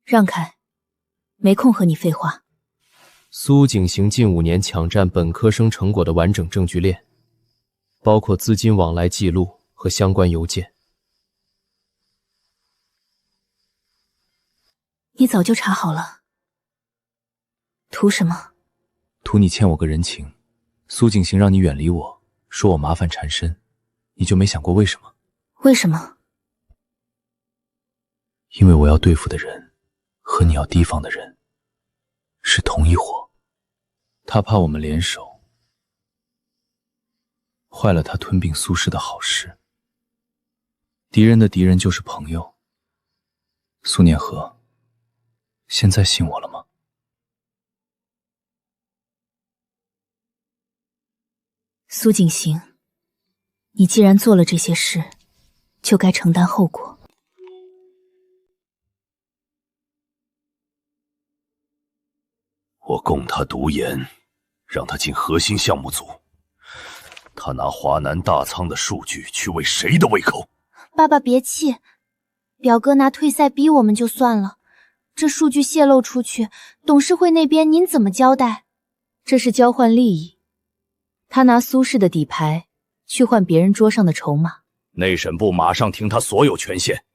让开，没空和你废话。苏景行近5年抢占本科生成果的完整证据链，包括资金往来记录和相关邮件。你早就查好了，图什么？图你欠我个人情。苏景行让你远离我，说我麻烦缠身，你就没想过为什么？为什么？因为我要对付的人和你要提防的人是同一伙。他怕我们联手，坏了他吞并苏氏的好事。敌人的敌人就是朋友。苏念河，现在信我了吗？苏景行，你既然做了这些事，就该承担后果。我供他独颜，让他进核心项目组。他拿华南大仓的数据去喂谁的胃口？爸爸别气，表哥拿退赛逼我们就算了，这数据泄露出去，董事会那边您怎么交代？这是交换利益，他拿苏氏的底牌去换别人桌上的筹码。内审部马上停他所有权限。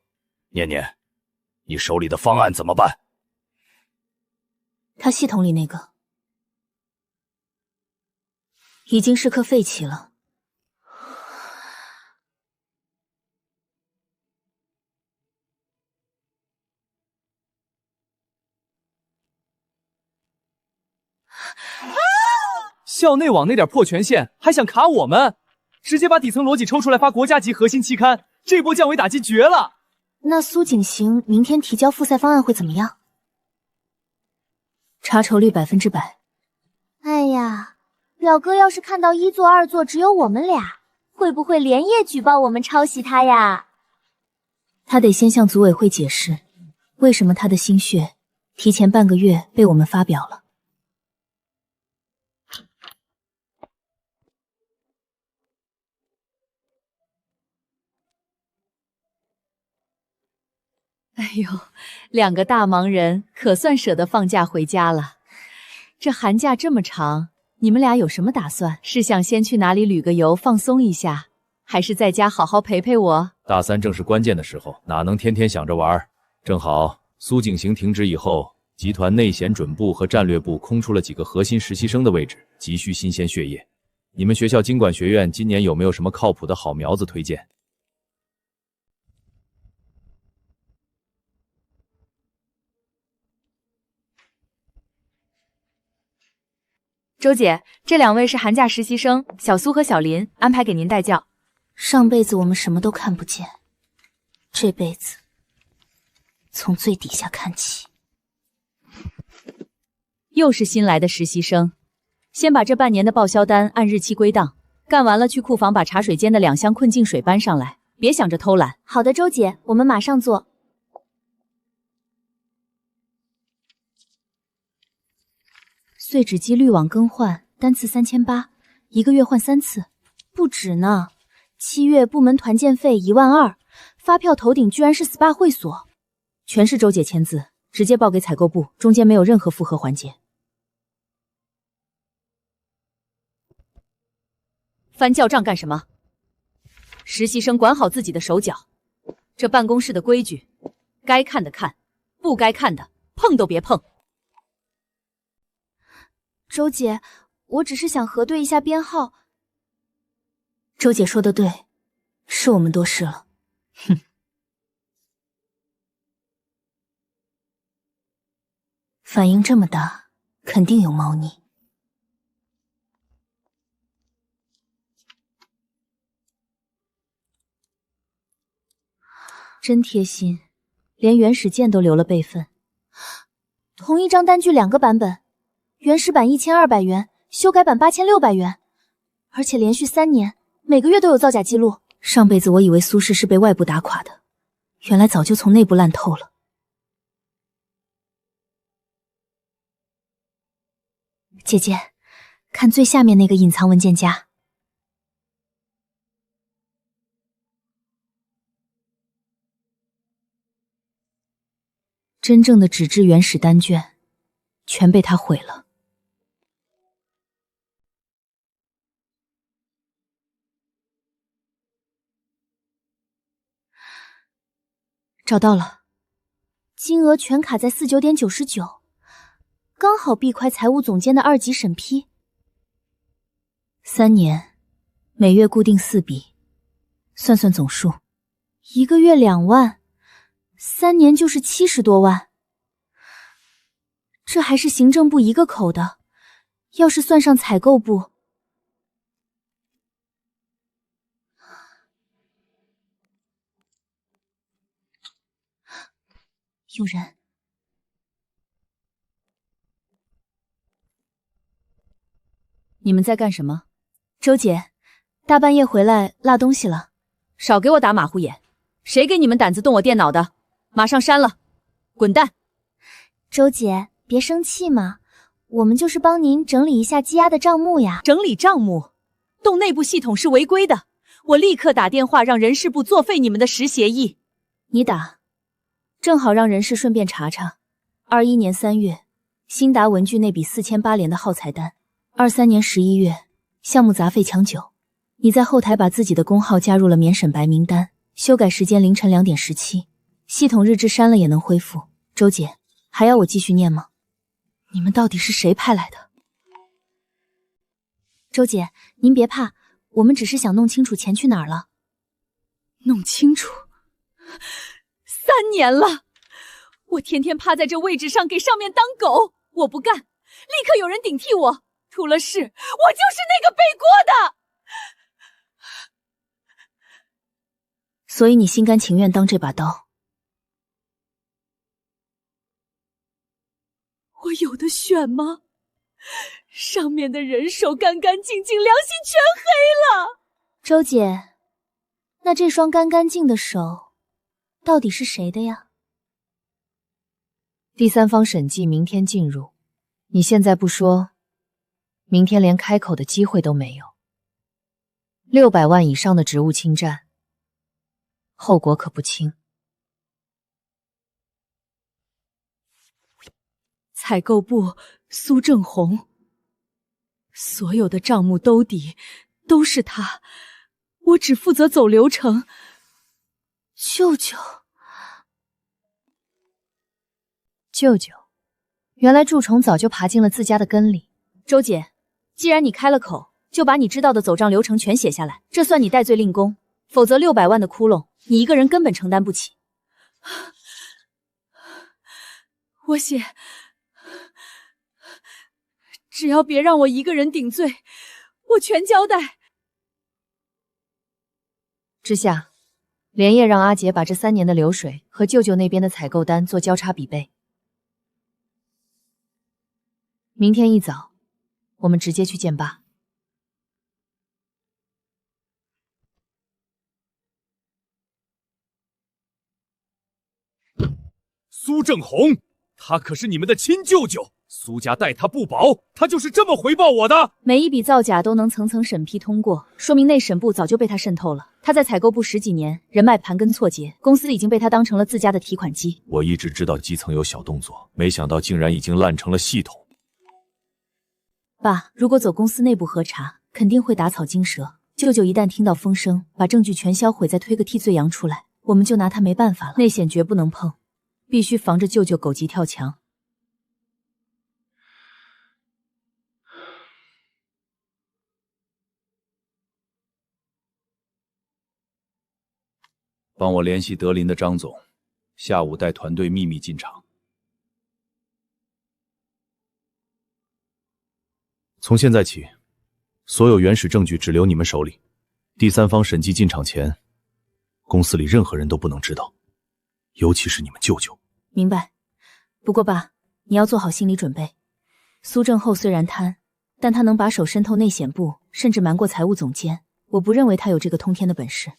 念念，你手里的方案怎么办？他系统里那个已经是颗废棋了。校内网那点破权限还想卡我们？直接把底层逻辑抽出来发国家级核心期刊，这波降维打击绝了！那苏景行明天提交复赛方案会怎么样？查筹率100%。哎呀，表哥要是看到一座二座只有我们俩，会不会连夜举报我们抄袭他呀？他得先向组委会解释，为什么他的心血提前半个月被我们发表了。哎呦，两个大忙人可算舍得放假回家了。这寒假这么长，你们俩有什么打算？是想先去哪里旅个游放松一下，还是在家好好陪陪我？大三正是关键的时候，哪能天天想着玩？正好苏景行停职以后，集团内显准部和战略部空出了几个核心实习生的位置，急需新鲜血液。你们学校经管学院今年有没有什么靠谱的好苗子推荐？周姐，这两位是寒假实习生，小苏和小林，安排给您带教。上辈子我们什么都看不见，这辈子从最底下看起。又是新来的实习生，先把这半年的报销单按日期归档，干完了去库房把茶水间的2箱困境水搬上来，别想着偷懒。好的，周姐，我们马上做。碎纸机滤网更换，单次3800，一个月换3次，不止呢。7月部门团建费12000，发票头顶居然是 SPA 会所，全是周姐签字，直接报给采购部，中间没有任何复核环节。翻旧账干什么？实习生管好自己的手脚，这办公室的规矩，该看的看，不该看的碰都别碰。周姐，我只是想核对一下编号。周姐说的对，是我们多事了。哼，反应这么大，肯定有猫腻。真贴心，连原始件都留了备份。同一张单据2个版本。原始版1200元，修改版8600元，而且连续3年，每个月都有造假记录。上辈子我以为苏氏是被外部打垮的，原来早就从内部烂透了。姐姐，看最下面那个隐藏文件夹。真正的纸质原始单卷，全被他毁了。找到了，金额全卡在49.99，刚好避开财务总监的2级审批。3年，每月固定4笔，算算总数，一个月2万， 3年就是70多万，这还是行政部一个口的，要是算上采购部，有人。你们在干什么？周姐，大半夜回来落东西了。少给我打马虎眼！谁给你们胆子动我电脑的？马上删了，滚蛋！周姐，别生气嘛，我们就是帮您整理一下积压的账目呀。整理账目？动内部系统是违规的，我立刻打电话让人事部作废你们的实协议。你打，正好让人事顺便查查。21年3月，新达文具那笔4800连的耗材单；23年11月，项目杂费抢9。你在后台把自己的工号加入了免审白名单，修改时间凌晨2点17，系统日志删了也能恢复。周姐，还要我继续念吗？你们到底是谁派来的？周姐，您别怕，我们只是想弄清楚钱去哪儿了。弄清楚？3年了，我天天趴在这位置上给上面当狗，我不干，立刻有人顶替我，出了事，我就是那个背锅的。所以你心甘情愿当这把刀？我有的选吗？上面的人手干干净净，良心全黑了。周姐，那这双干干净的手到底是谁的呀？第三方审计明天进入，你现在不说，明天连开口的机会都没有。600万以上的职务侵占，后果可不轻。采购部苏正红，所有的账目兜底都是他，我只负责走流程。舅舅，原来蛀虫早就爬进了自家的根里。周姐，既然你开了口，就把你知道的走账流程全写下来，这算你戴罪立功，否则600万的窟窿，你一个人根本承担不起。我写，只要别让我一个人顶罪，我全交代。之下，连夜让阿杰把这3年的流水和舅舅那边的采购单做交叉比对。明天一早，我们直接去见爸。苏正红，他可是你们的亲舅舅，苏家待他不薄，他就是这么回报我的。每一笔造假都能层层审批通过，说明内审部早就被他渗透了。他在采购部10几年，人脉盘根错节，公司已经被他当成了自家的提款机。我一直知道基层有小动作，没想到竟然已经烂成了系统。爸，如果走公司内部核查，肯定会打草惊蛇。舅舅一旦听到风声，把证据全销毁，再推个替罪羊出来，我们就拿他没办法了。内险绝不能碰，必须防着舅舅狗急跳墙。帮我联系德林的张总，下午带团队秘密进场。从现在起，所有原始证据只留你们手里。第三方审计进场前，公司里任何人都不能知道，尤其是你们舅舅。明白。不过爸，你要做好心理准备。苏正厚虽然贪，但他能把手伸透内险部，甚至瞒过财务总监。我不认为他有这个通天的本事。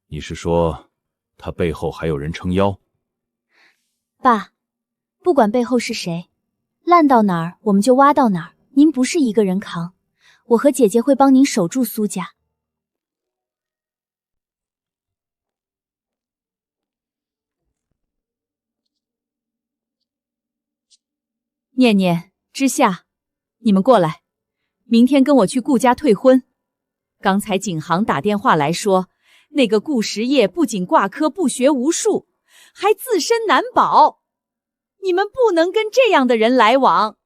你是说，他背后还有人撑腰？爸，不管背后是谁，烂到哪儿我们就挖到哪儿。您不是一个人扛，我和姐姐会帮您守住苏家。念念、之夏，你们过来，明天跟我去顾家退婚。刚才景行打电话来说，那个顾实业不仅挂科不学无术，还自身难保，你们不能跟这样的人来往。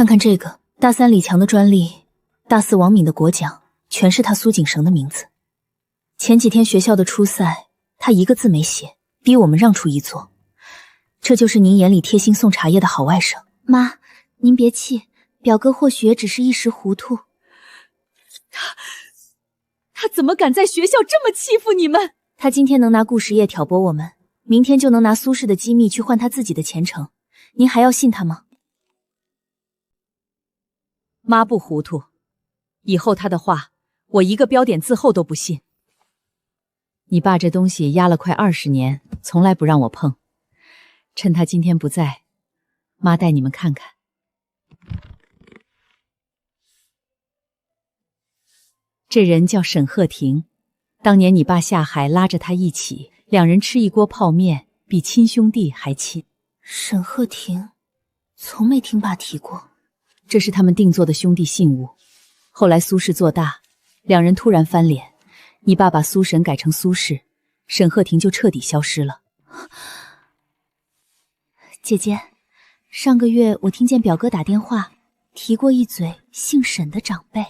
看看这个，大三李强的专利，大四王敏的国奖，全是他苏景绳的名字。前几天学校的初赛，他一个字没写，逼我们让出一座。这就是您眼里贴心送茶叶的好外甥。妈，您别气，表哥或许也只是一时糊涂。他怎么敢在学校这么欺负你们？他今天能拿顾实业挑拨我们，明天就能拿苏氏的机密去换他自己的前程。您还要信他吗？妈不糊涂，以后他的话，我一个标点字后都不信。你爸这东西压了快20年，从来不让我碰。趁他今天不在，妈带你们看看。这人叫沈鹤亭，当年你爸下海拉着他一起，两人吃一锅泡面，比亲兄弟还亲。沈鹤亭，从没听爸提过。这是他们定做的兄弟信物。后来苏氏做大，两人突然翻脸，你爸把苏沈改成苏氏，沈鹤亭就彻底消失了。姐姐，上个月我听见表哥打电话提过一嘴姓沈的长辈，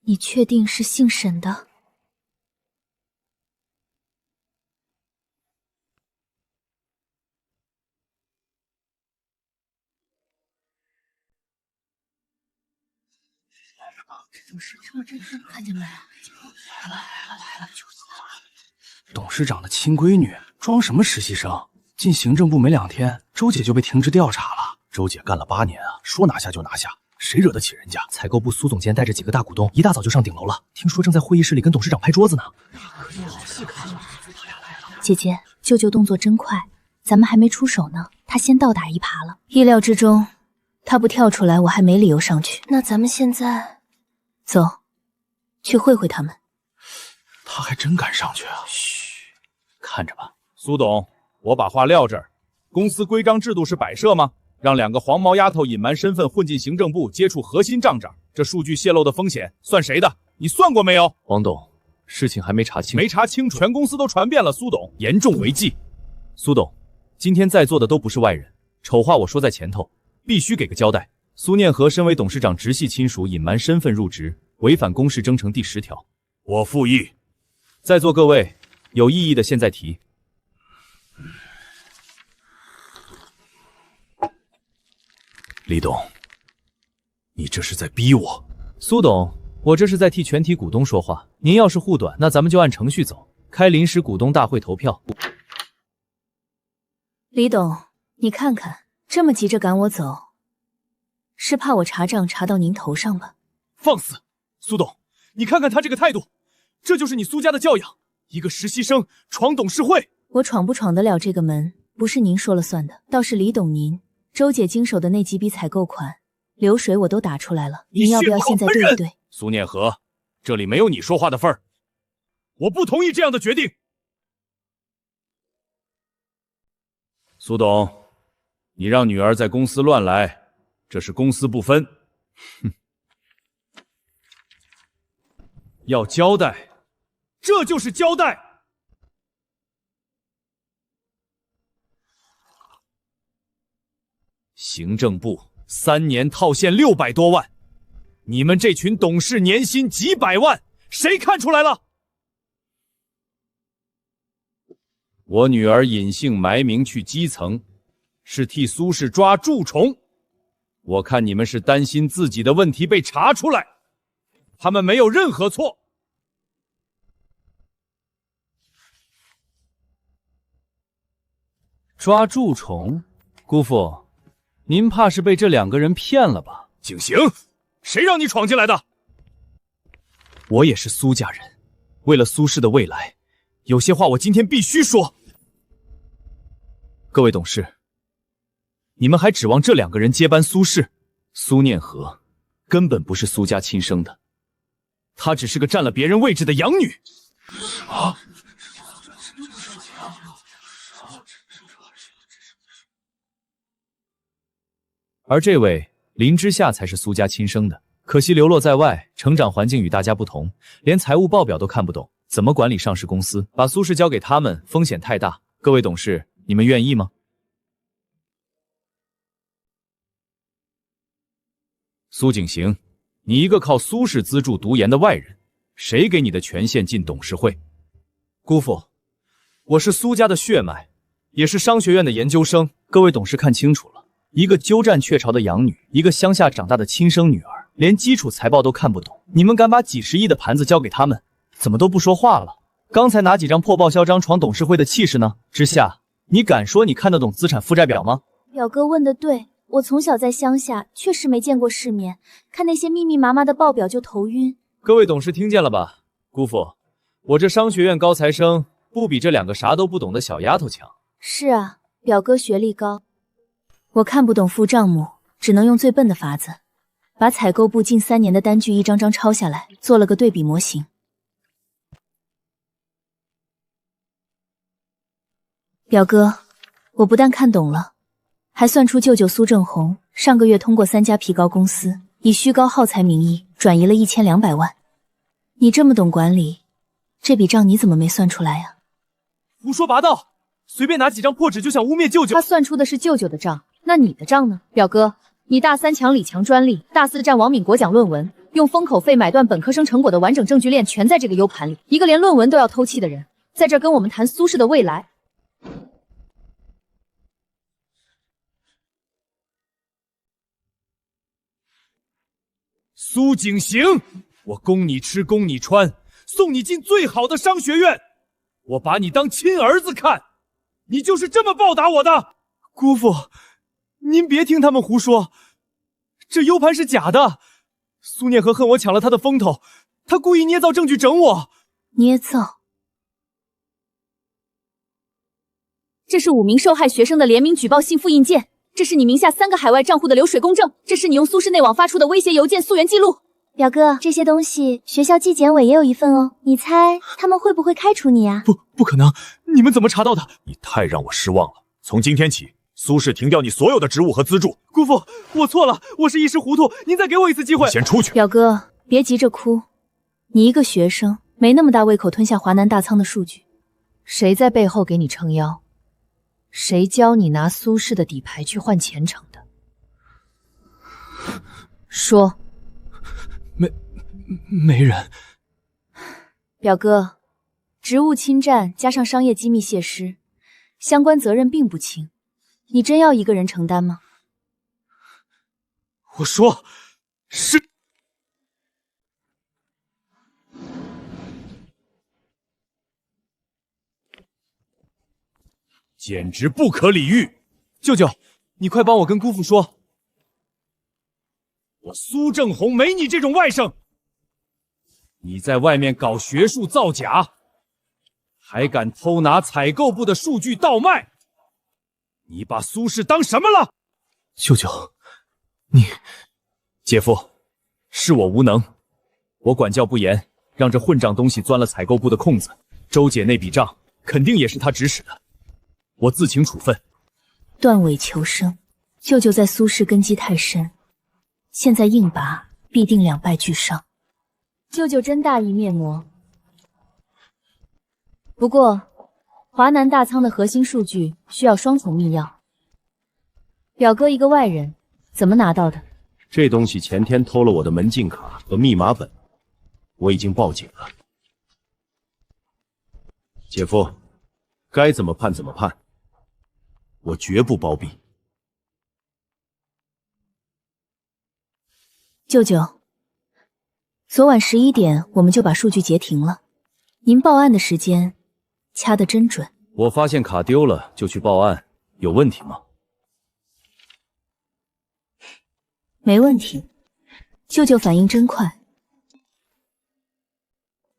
你确定是姓沈的？看见没有？来了！董事长的亲闺女，装什么实习生？进行政部没2天，周姐就被停职调查了。周姐干了8年啊，说拿下就拿下，谁惹得起人家？采购部苏总监带着几个大股东，一大早就上顶楼了，听说正在会议室里跟董事长拍桌子呢。姐姐，舅舅动作真快，咱们还没出手呢，他先倒打一耙了。意料之中，他不跳出来，我还没理由上去。那咱们现在走，去会会他们。他还真敢上去啊！嘘，看着吧。苏董，我把话撂这儿。公司规章制度是摆设吗？让2个黄毛丫头隐瞒身份混进行政部，接触核心账长，这数据泄露的风险算谁的？你算过没有？王董，事情还没查清，没查清楚，全公司都传遍了。苏董，严重违纪。苏董，今天在座的都不是外人，丑话我说在前头，必须给个交代。苏念和身为董事长直系亲属，隐瞒身份入职，违反公示章程第10条。我复议。在座各位有异议的，现在提。李董，你这是在逼我。苏董，我这是在替全体股东说话。您要是护短，那咱们就按程序走，开临时股东大会投票。李董，你看看，这么急着赶我走，是怕我查账查到您头上吧？放肆！苏董，你看看他这个态度，这就是你苏家的教养。一个实习生闯董事会，我闯不闯得了这个门，不是您说了算的，倒是李董您。周姐经手的那几笔采购款流水我都打出来了，您要不要现在对一对？苏念和，这里没有你说话的份儿，我不同意这样的决定。苏董，你让女儿在公司乱来，这是公私不分。哼，要交代，这就是交代。行政部3年套现600多万，你们这群董事年薪几百万，谁看出来了？我女儿隐姓埋名去基层，是替苏氏抓蛀虫。我看你们是担心自己的问题被查出来，他们没有任何错。抓蛀虫，姑父。您怕是被这2个人骗了吧？景行，谁让你闯进来的？我也是苏家人，为了苏氏的未来，有些话我今天必须说。各位董事，你们还指望这2个人接班苏氏？苏念和根本不是苏家亲生的，她只是个占了别人位置的养女。啊！而这位林之夏才是苏家亲生的，可惜流落在外，成长环境与大家不同，连财务报表都看不懂，怎么管理上市公司？把苏氏交给他们，风险太大。各位董事，你们愿意吗？苏景行，你一个靠苏氏资助读研的外人，谁给你的权限进董事会？姑父，我是苏家的血脉，也是商学院的研究生。各位董事看清楚了，一个鸠占鹊巢的养女，一个乡下长大的亲生女儿，连基础财报都看不懂，你们敢把几十亿的盘子交给他们，怎么都不说话了？刚才哪几张破报销章闯董事会的气势呢？之夏，你敢说你看得懂资产负债表吗？表哥问的对，我从小在乡下，确实没见过世面，看那些密密麻麻的报表就头晕。各位董事听见了吧？姑父，我这商学院高材生不比这两个啥都不懂的小丫头强。是啊，表哥学历高。我看不懂付账目，只能用最笨的法子，把采购部近3年的单据一张张抄下来，做了个对比模型。表哥，我不但看懂了，还算出舅舅苏正红上个月通过3家皮膏公司，以虚高耗材名义转移了1200万。你这么懂管理，这笔账你怎么没算出来呀？胡说八道！随便拿几张破纸就想污蔑舅舅。他算出的是舅舅的账，那你的账呢？表哥，你大3抢李强专利，大4占王敏国奖论文，用封口费买断本科生成果的完整证据链全在这个 U 盘里。一个连论文都要偷气的人，在这儿跟我们谈苏氏的未来。苏景行，我供你吃，供你穿，送你进最好的商学院，我把你当亲儿子看，你就是这么报答我的。姑父，您别听他们胡说，这 U 盘是假的。苏念和恨我抢了他的风头，他故意捏造证据整我。捏造？这是5名受害学生的联名举报信复印件，这是你名下3个海外账户的流水公证，这是你用苏氏内网发出的威胁邮件溯源记录。表哥，这些东西学校纪检委也有一份哦，你猜他们会不会开除你啊？不可能，你们怎么查到的？你太让我失望了，从今天起，苏氏停掉你所有的职务和资助。姑父，我错了，我是一时糊涂，您再给我一次机会。你先出去。表哥，别急着哭，你一个学生，没那么大胃口吞下华南大仓的数据。谁在背后给你撑腰？谁教你拿苏氏的底牌去换前程的？说。没人。表哥，职务侵占加上商业机密泄失，相关责任并不轻，你真要一个人承担吗？我说是。简直不可理喻！舅舅，你快帮我跟姑父说，我苏正红没你这种外甥。你在外面搞学术造假，还敢偷拿采购部的数据倒卖，你把苏氏当什么了？舅舅，你……姐夫，是我无能，我管教不严，让这混账东西钻了采购部的空子。周姐那笔账肯定也是他指使的，我自请处分。断尾求生，舅舅在苏氏根基太深，现在硬拔必定2败俱伤。舅舅真大义灭魔。不过，华南大仓的核心数据需要双重密钥，表哥一个外人怎么拿到的？这东西前天偷了我的门禁卡和密码本，我已经报警了。姐夫，该怎么判怎么判，我绝不包庇。舅舅，昨晚11点我们就把数据截停了，您报案的时间掐得真准。我发现卡丢了就去报案，有问题吗？没问题，舅舅反应真快。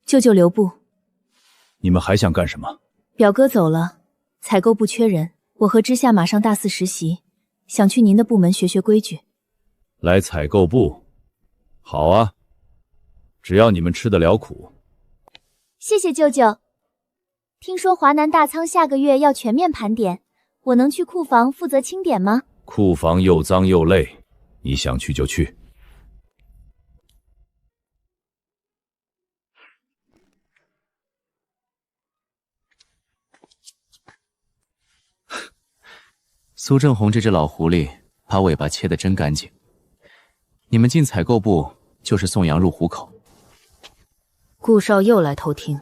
舅舅留步。你们还想干什么？表哥走了，采购部缺人，我和之夏马上大4实习，想去您的部门学学规矩。来采购部，好啊，只要你们吃得了苦。谢谢舅舅。听说华南大仓下个月要全面盘点，我能去库房负责清点吗？库房又脏又累，你想去就去。苏正红这只老狐狸把尾巴切得真干净。你们进采购部就是送羊入虎口。顾少又来偷听。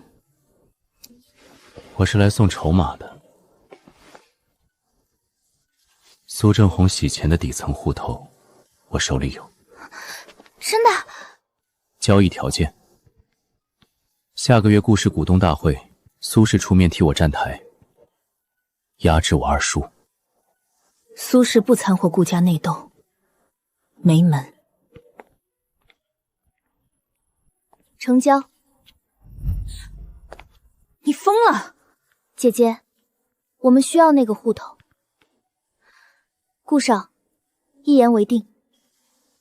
我是来送筹码的。苏正红洗钱的底层户头，我手里有。真的？交易条件：下个月顾氏股东大会，苏氏出面替我站台，压制我2叔。苏氏不掺和顾家内斗，没门。成交。你疯了！姐姐，我们需要那个户头。顾少，一言为定。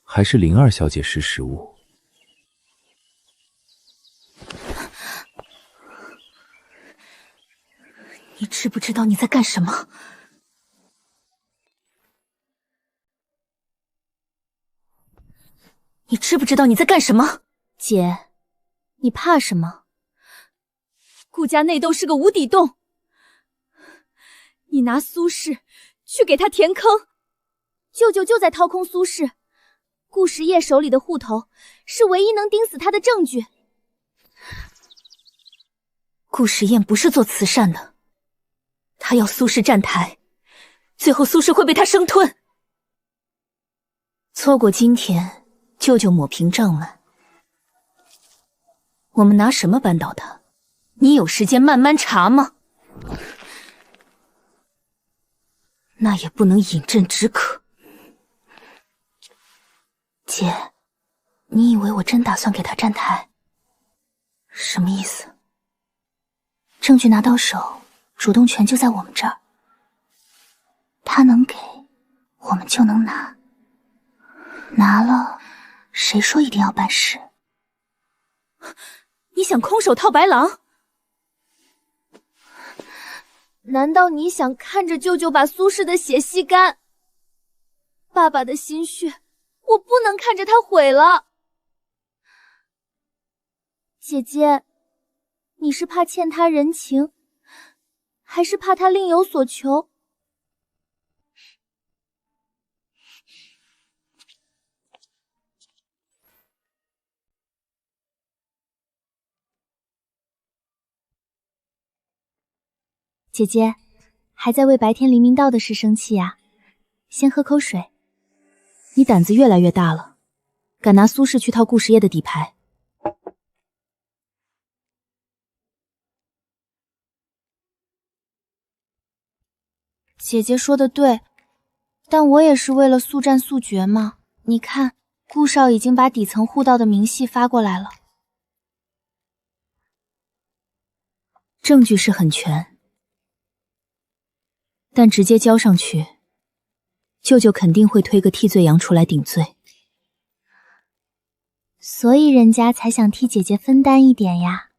还是02小姐识时务。你知不知道你在干什么？你知不知道你在干什么？姐，你怕什么？顾家内斗是个无底洞，你拿苏氏去给他填坑。舅舅就在掏空苏氏，顾时业手里的户头是唯一能盯死他的证据。顾时宴不是做慈善的，他要苏氏站台，最后苏氏会被他生吞。错过今天，舅舅抹平障碍。我们拿什么扳倒他？你有时间慢慢查吗？那也不能饮鸩止渴。姐，你以为我真打算给他站台？什么意思？证据拿到手，主动权就在我们这儿。他能给，我们就能拿。拿了，谁说一定要办事？你想空手套白狼？难道你想看着舅舅把苏氏的血吸干？爸爸的心血，我不能看着他毁了。姐姐，你是怕欠他人情，还是怕他另有所求？姐姐，还在为白天黎明道的事生气呀？先喝口水。你胆子越来越大了，敢拿苏氏去套顾时业的底牌。姐姐说的对，但我也是为了速战速决嘛。你看，顾少已经把底层户道的明细发过来了，证据是很全，但直接交上去，舅舅肯定会推个替罪羊出来顶罪。所以人家才想替姐姐分担一点呀。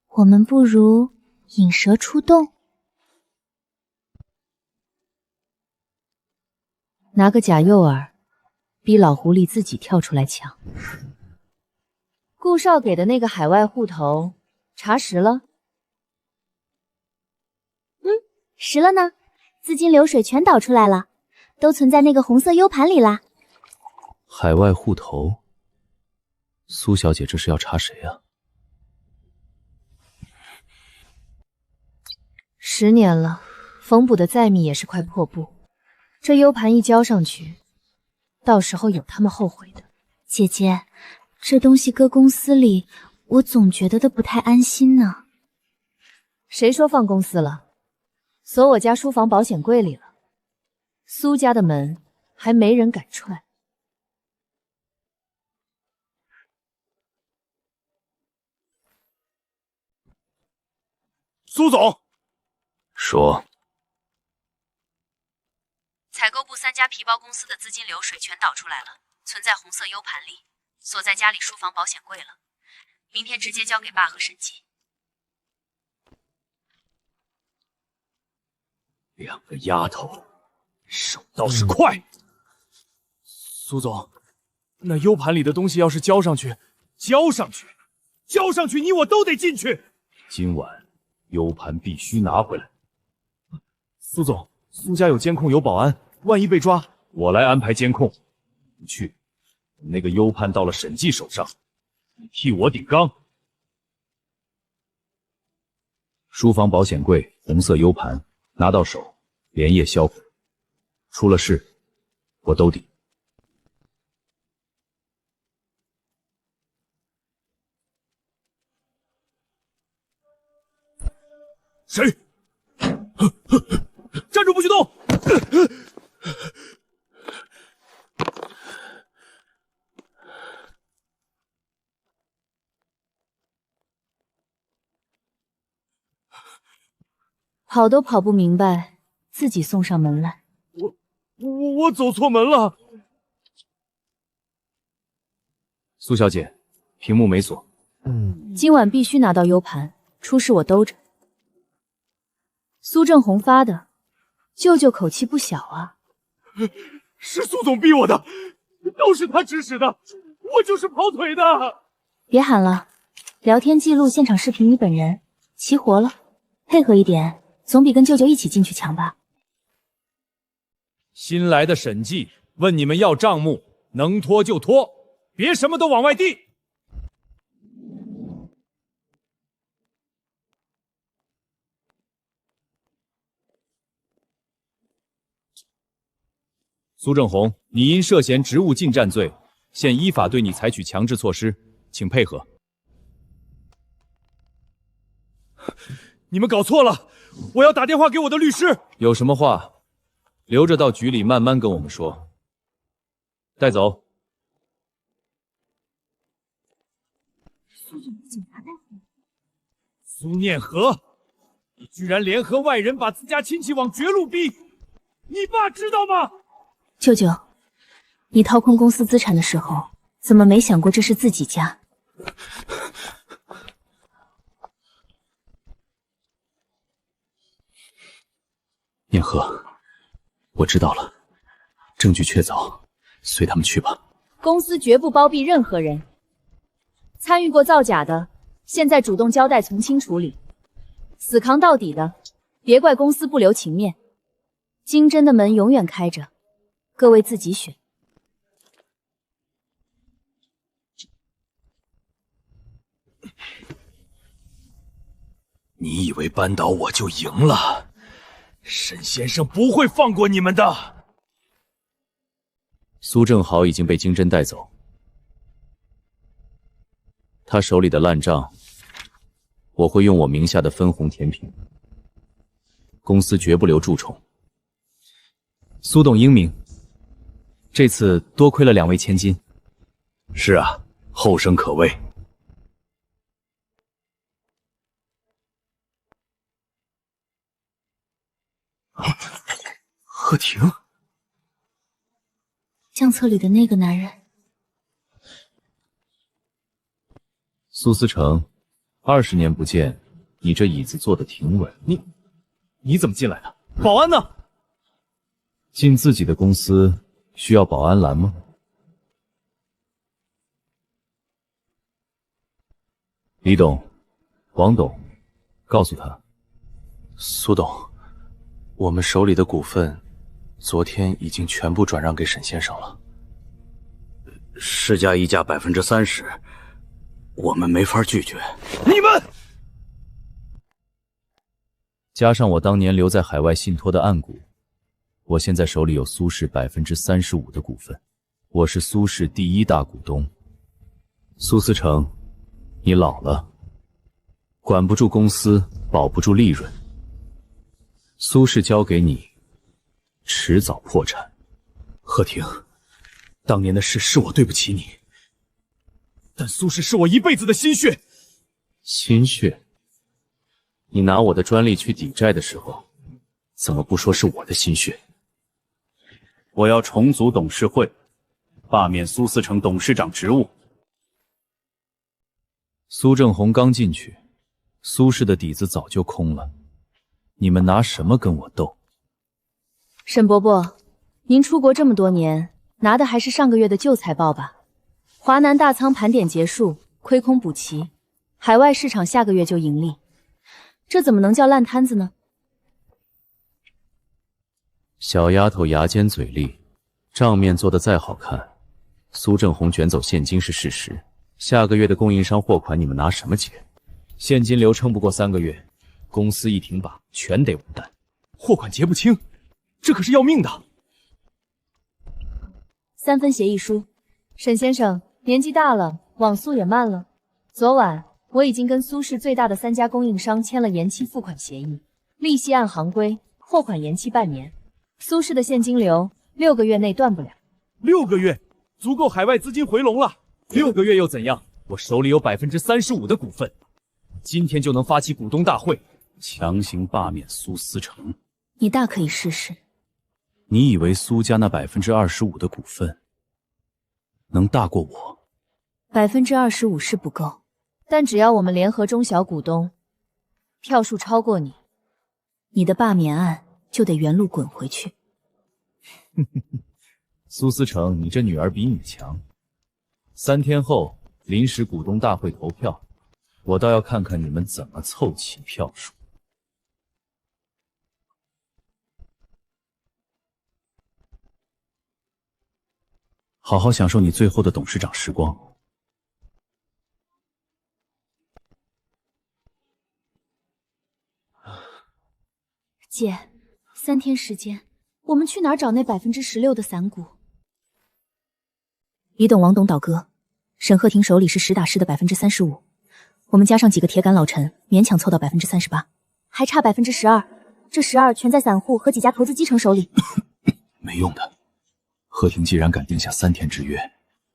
我们不如引蛇出洞。拿个假诱饵，逼老狐狸自己跳出来抢。顾少给的那个海外户头查实了？实了呢，资金流水全导出来了，都存在那个红色 U 盘里啦。海外户头，苏小姐这是要查谁啊？10年了，缝补的再密也是块破布。这 U 盘一交上去，到时候有他们后悔的。姐姐，这东西搁公司里，我总觉得不太安心呢。谁说放公司了？锁我家书房保险柜里了。苏家的门还没人敢踹。苏总，说。采购部3家皮包公司的资金流水全导出来了，存在红色 U 盘里，锁在家里书房保险柜了。明天直接交给爸和审计。2个丫头，手倒是快。苏总，那 U 盘里的东西要是交上去，你我都得进去。今晚 U 盘必须拿回来。苏总，苏家有监控有保安，万一被抓，我来安排监控。不去，那个 U 盘到了审计手上，你替我顶缸。书房保险柜红色 U 盘拿到手，连夜销毁，出了事我都抵。谁？站住，不许动！跑都跑不明白，自己送上门来。我走错门了。苏小姐，屏幕没锁。今晚必须拿到 U 盘，出事我兜着。苏正红发的，舅舅口气不小啊。是苏总逼我的，都是他指使的，我就是跑腿的。别喊了，聊天记录、现场视频你本人，齐活了，配合一点，总比跟舅舅一起进去强吧。新来的审计问你们要账目，能拖就拖，别什么都往外递。苏正红，你因涉嫌职务进占罪，现依法对你采取强制措施，请配合。你们搞错了，我要打电话给我的律师。有什么话，留着到局里慢慢跟我们说。带走。苏念和，你居然联合外人把自家亲戚往绝路逼，你爸知道吗？舅舅，你掏空公司资产的时候，怎么没想过这是自己家？念和，我知道了，证据确凿，随他们去吧。公司绝不包庇任何人，参与过造假的，现在主动交代从轻处理，死扛到底的，别怪公司不留情面。金针的门永远开着。各位自己选。你以为扳倒我就赢了？沈先生不会放过你们的。苏正豪已经被金针带走，他手里的烂账，我会用我名下的分红填平。公司绝不留蛀虫。苏董英明。这次多亏了2位千金。是啊，后生可畏。贺婷，相册里的那个男人。苏思成，20年不见，你这椅子坐得挺稳。你怎么进来的？保安呢？进自己的公司。需要保安拦吗？李董、王董，告诉他，苏董，我们手里的股份，昨天已经全部转让给沈先生了。市价溢价30%，我们没法拒绝。你们！加上我当年留在海外信托的暗股。我现在手里有苏氏35%的股份，我是苏氏第1大股东。苏思成，你老了，管不住公司，保不住利润。苏氏交给你，迟早破产。贺婷，当年的事是我对不起你，但苏氏是我一辈子的心血。心血？你拿我的专利去抵债的时候，怎么不说是我的心血？我要重组董事会，罢免苏思成董事长职务。苏正红刚进去，苏氏的底子早就空了，你们拿什么跟我斗？沈伯伯，您出国这么多年，拿的还是上个月的旧财报吧？华南大仓盘点结束，亏空补齐，海外市场下个月就盈利，这怎么能叫烂摊子呢？小丫头牙尖嘴利，账面做得再好看，苏正红卷走现金是事实，下个月的供应商货款你们拿什么结？现金流撑不过3个月，公司一停摆，全得完蛋。货款结不清，这可是要命的。3份协议书，沈先生年纪大了，网速也慢了。昨晚我已经跟苏氏最大的3家供应商签了延期付款协议，利息按行规，货款延期半年。苏氏的现金流6个月内断不了。6个月足够海外资金回笼了。6个月又怎样？我手里有35%的股份，今天就能发起股东大会，强行罢免苏思成。你大可以试试。你以为苏家那25%的股份能大过我？25%是不够，但只要我们联合中小股东，票数超过你，你的罢免案就得原路滚回去。苏思成，你这女儿比你强。3天后临时股东大会投票，我倒要看看你们怎么凑齐票数。好好享受你最后的董事长时光。姐，3天时间，我们去哪儿找那16%的散股？李董、王董倒戈，沈鹤亭手里是实打实的35%，我们加上几个铁杆老臣，勉强凑到38%，还差12%，这12%全在散户和几家投资基层手里。没用的。鹤亭既然敢定下3天之约，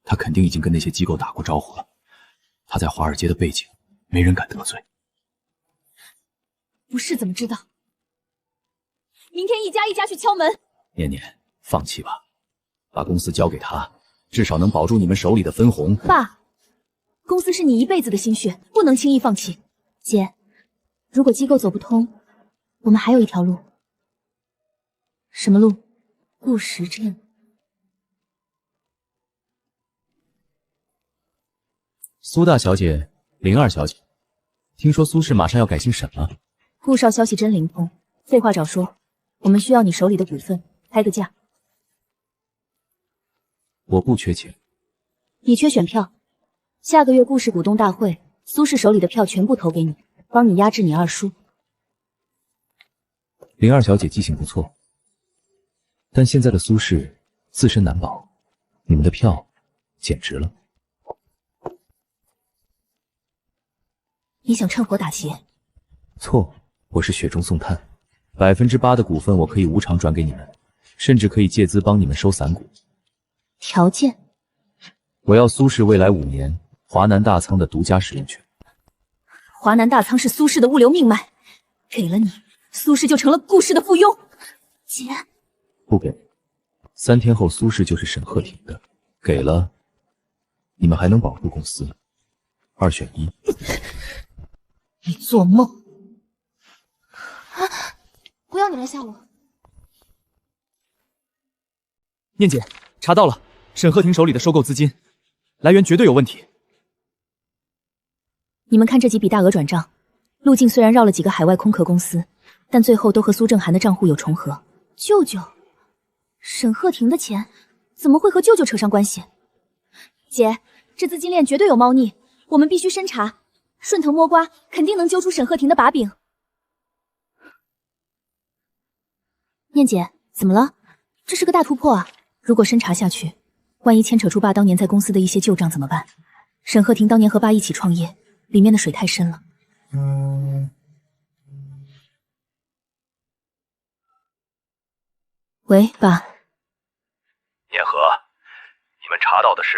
他肯定已经跟那些机构打过招呼了。他在华尔街的背景，没人敢得罪。不是怎么知道？明天一家一家去敲门。念念，放弃吧，把公司交给他，至少能保住你们手里的分红。爸，公司是你一辈子的心血，不能轻易放弃。姐，如果机构走不通，我们还有一条路。什么路？顾时镇。苏大小姐，林二小姐，听说苏氏马上要改姓沈了。顾少消息真灵通，废话少说，我们需要你手里的股份，开个价。我不缺钱，你缺选票。下个月顾氏股东大会，苏氏手里的票全部投给你，帮你压制你二叔。林二小姐记性不错，但现在的苏氏自身难保，你们的票简直了。你想趁火打劫？错，我是雪中送炭，8%的股份我可以无偿转给你们，甚至可以借资帮你们收散股。条件？我要苏氏未来5年华南大仓的独家使用权。华南大仓是苏氏的物流命脉，给了你，苏氏就成了顾氏的附庸。姐，不给，3天后苏氏就是沈鹤亭的，给了，你们还能保住公司？2选1。你做梦！啊！不要你来吓我。念姐，查到了，沈鹤亭手里的收购资金来源绝对有问题。你们看这几笔大额转账，路径虽然绕了几个海外空壳公司，但最后都和苏正涵的账户有重合。舅舅，沈鹤亭的钱怎么会和舅舅扯上关系？姐，这资金链绝对有猫腻，我们必须深查。顺藤摸瓜，肯定能揪出沈鹤亭的把柄。念姐，怎么了？这是个大突破啊！如果深查下去，万一牵扯出爸当年在公司的一些旧账怎么办？沈鹤亭当年和爸一起创业，里面的水太深了。喂，爸。念和，你们查到的事，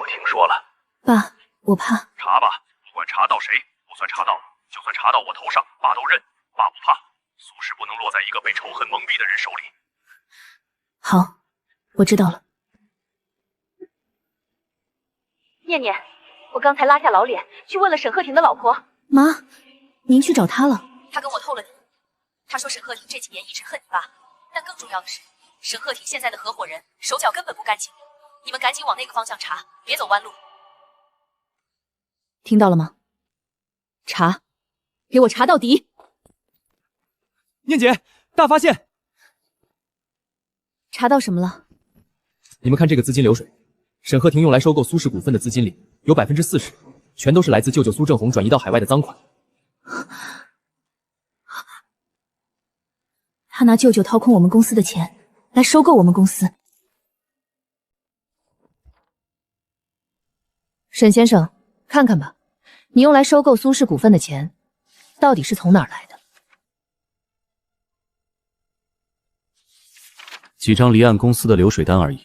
我听说了。爸，我怕。查吧。不管查到谁，不算查到，就算查到我头上，爸都认。爸不怕，苏氏不能落在一个被仇恨蒙蔽的人手里。好，我知道了。念念，我刚才拉下老脸去问了沈鹤亭的老婆。妈，您去找他了？他跟我透了底，他说沈鹤亭这几年一直恨你爸，但更重要的是，沈鹤亭现在的合伙人手脚根本不干净，你们赶紧往那个方向查，别走弯路。听到了吗？查，给我查到底！念姐，大发现！查到什么了？你们看这个资金流水，沈鹤亭用来收购苏氏股份的资金里，有40%全都是来自舅舅苏正红转移到海外的赃款。他拿舅舅掏空我们公司的钱来收购我们公司。沈先生，看看吧，你用来收购苏氏股份的钱，到底是从哪儿来的？几张离岸公司的流水单而已，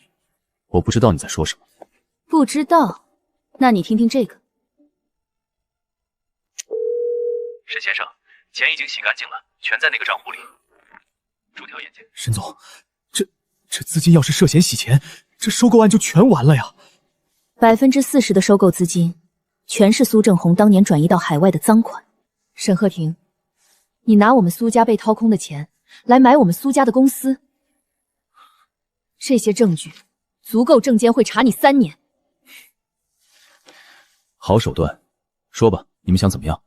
我不知道你在说什么。不知道？那你听听这个。沈先生，钱已经洗干净了，全在那个账户里。逐条眼睛。沈总，这资金要是涉嫌洗钱，这收购案就全完了呀。40%的收购资金，全是苏正红当年转移到海外的赃款。沈鹤亭，你拿我们苏家被掏空的钱来买我们苏家的公司，这些证据足够证监会查你3年。好手段，说吧，你们想怎么样？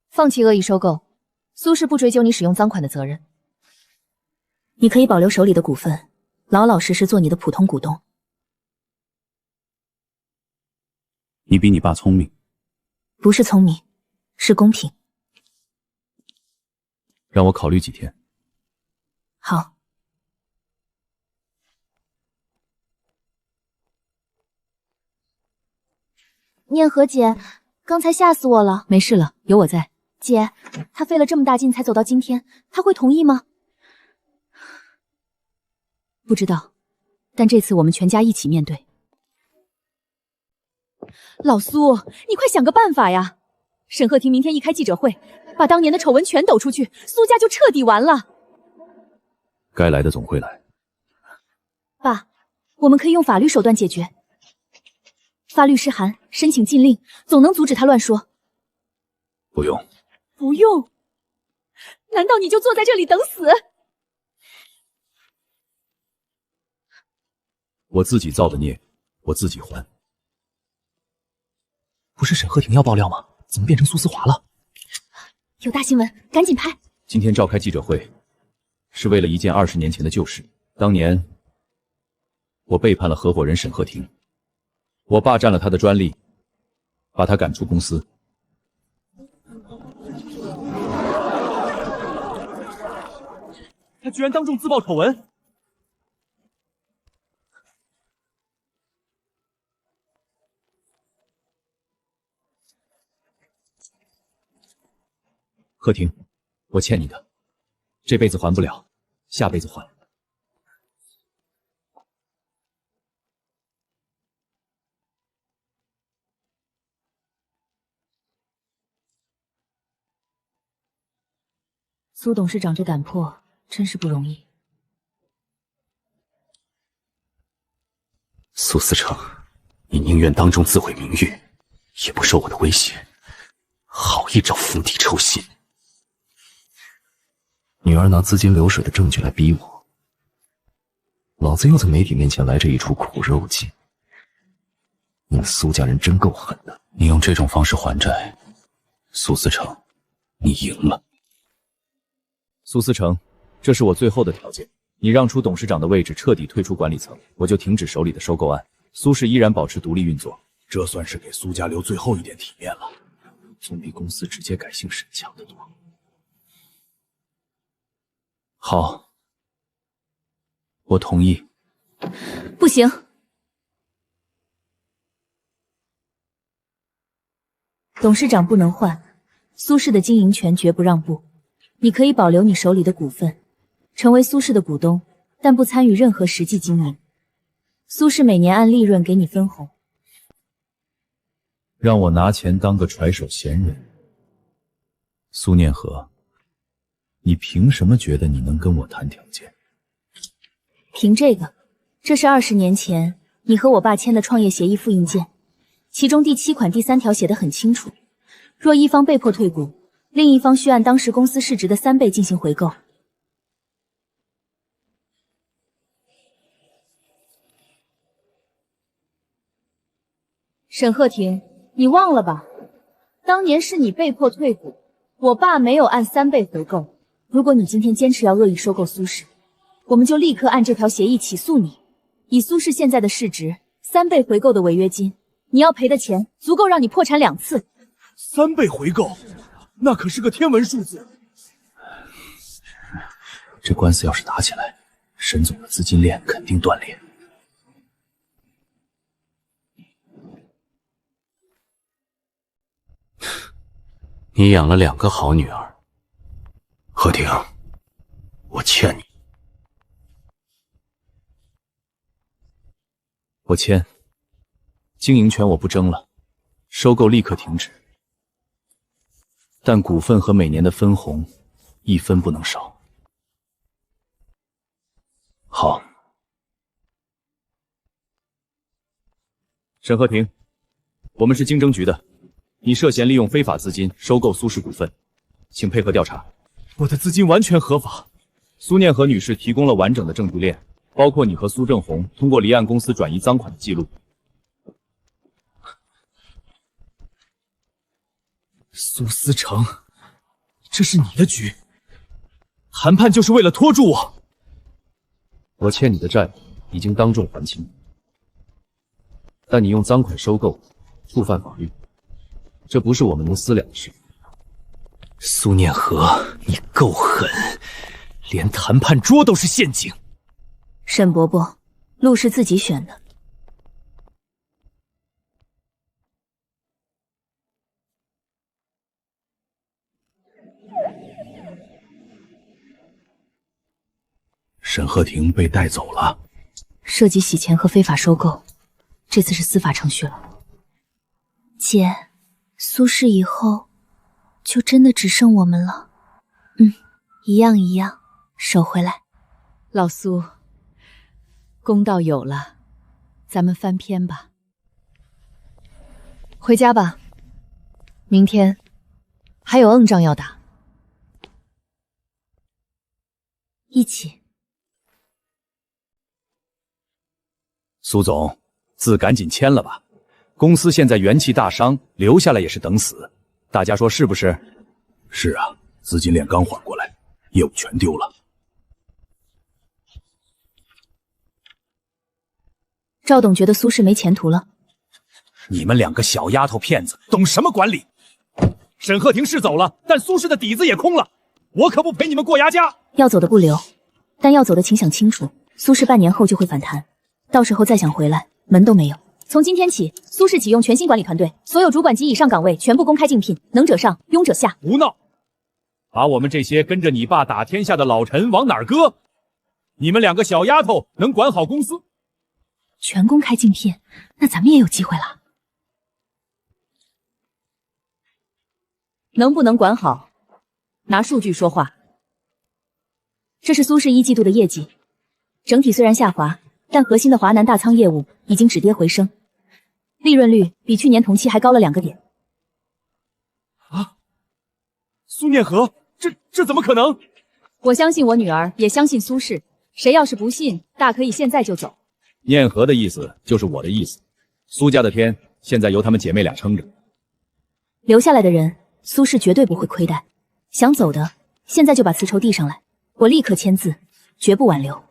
放弃恶意收购，苏氏不追究你使用赃款的责任。你可以保留手里的股份，老老实实做你的普通股东。你比你爸聪明。不是聪明，是公平。让我考虑几天。好。念和姐，刚才吓死我了。没事了，有我在。姐，他费了这么大劲才走到今天，他会同意吗？不知道，但这次我们全家一起面对。老苏，你快想个办法呀！沈鹤亭明天一开记者会，把当年的丑闻全抖出去，苏家就彻底完了。该来的总会来。爸，我们可以用法律手段解决。发律师函，申请禁令，总能阻止他乱说。不用。不用？难道你就坐在这里等死？我自己造的孽，我自己还。不是沈鹤亭要爆料吗？怎么变成苏思华了？有大新闻，赶紧拍！今天召开记者会，是为了一件20年前的旧事。当年，我背叛了合伙人沈鹤亭，我霸占了他的专利，把他赶出公司。他居然当众自曝丑闻！鹤亭，我欠你的，这辈子还不了，下辈子还。苏董事长这胆魄真是不容易。苏思成，你宁愿当众自毁名誉，也不受我的威胁，好一招釜底抽薪。女儿拿资金流水的证据来逼我，老子又在媒体面前来这一出苦肉计。你们苏家人真够狠的！你用这种方式还债，苏思成，你赢了。苏思成，这是我最后的条件，你让出董事长的位置，彻底退出管理层，我就停止手里的收购案，苏氏依然保持独立运作。这算是给苏家留最后一点体面了，总比公司直接改姓沈强的多。好，我同意。不行，董事长不能换，苏氏的经营权绝不让步。你可以保留你手里的股份，成为苏氏的股东，但不参与任何实际经营。苏氏每年按利润给你分红。让我拿钱当个甩手闲人？苏念和，你凭什么觉得你能跟我谈条件？凭这个，这是20年前你和我爸签的创业协议复印件，其中第7款第3条写得很清楚，若一方被迫退股，另一方需按当时公司市值的3倍进行回购。沈鹤亭，你忘了吧？当年是你被迫退股，我爸没有按3倍回购。如果你今天坚持要恶意收购苏氏，我们就立刻按这条协议起诉你。以苏氏现在的市值，3倍回购的违约金，你要赔的钱足够让你破产2次。3倍回购，那可是个天文数字。这官司要是打起来，沈总的资金链肯定断裂。你养了2个好女儿，贺婷，我欠你。我签，经营权我不争了，收购立刻停止，但股份和每年的分红1分不能少。好。沈鹤亭，我们是经侦局的，你涉嫌利用非法资金收购苏氏股份，请配合调查。我的资金完全合法。苏念和女士提供了完整的证据链，包括你和苏正红通过离岸公司转移赃款的记录。苏思成，这是你的局，谈判就是为了拖住我。我欠你的债已经当众还清，但你用赃款收购，触犯法律，这不是我们能私了的事。苏念和，你够狠，连谈判桌都是陷阱。沈伯伯，路是自己选的。沈鹤亭被带走了，涉及洗钱和非法收购，这次是司法程序了。姐，苏氏以后就真的只剩我们了。一样一样，收回来。老苏，公道有了，咱们翻篇吧。回家吧，明天还有硬仗要打。一起。苏总，字赶紧签了吧，公司现在元气大伤，留下来也是等死，大家说是不是？是啊，资金链刚缓过来，业务全丢了。赵董觉得苏氏没前途了。你们2个小丫头片子懂什么管理？沈鹤亭是走了，但苏氏的底子也空了，我可不陪你们过牙家。要走的不留，但要走的请想清楚，苏氏半年后就会反弹，到时候再想回来，门都没有。从今天起，苏氏启用全新管理团队，所有主管及以上岗位全部公开竞聘，能者上，庸者下。胡闹！把我们这些跟着你爸打天下的老臣往哪儿搁？你们2个小丫头能管好公司？全公开竞聘，那咱们也有机会了。能不能管好，拿数据说话。这是苏氏1季度的业绩，整体虽然下滑，但核心的华南大仓业务已经止跌回升，利润率比去年同期还高了2个点。啊，苏念和，这怎么可能？我相信我女儿，也相信苏氏，谁要是不信，大可以现在就走。念和的意思就是我的意思，苏家的天现在由她们姐妹俩撑着。留下来的人，苏氏绝对不会亏待。想走的，现在就把辞呈递上来，我立刻签字，绝不挽留。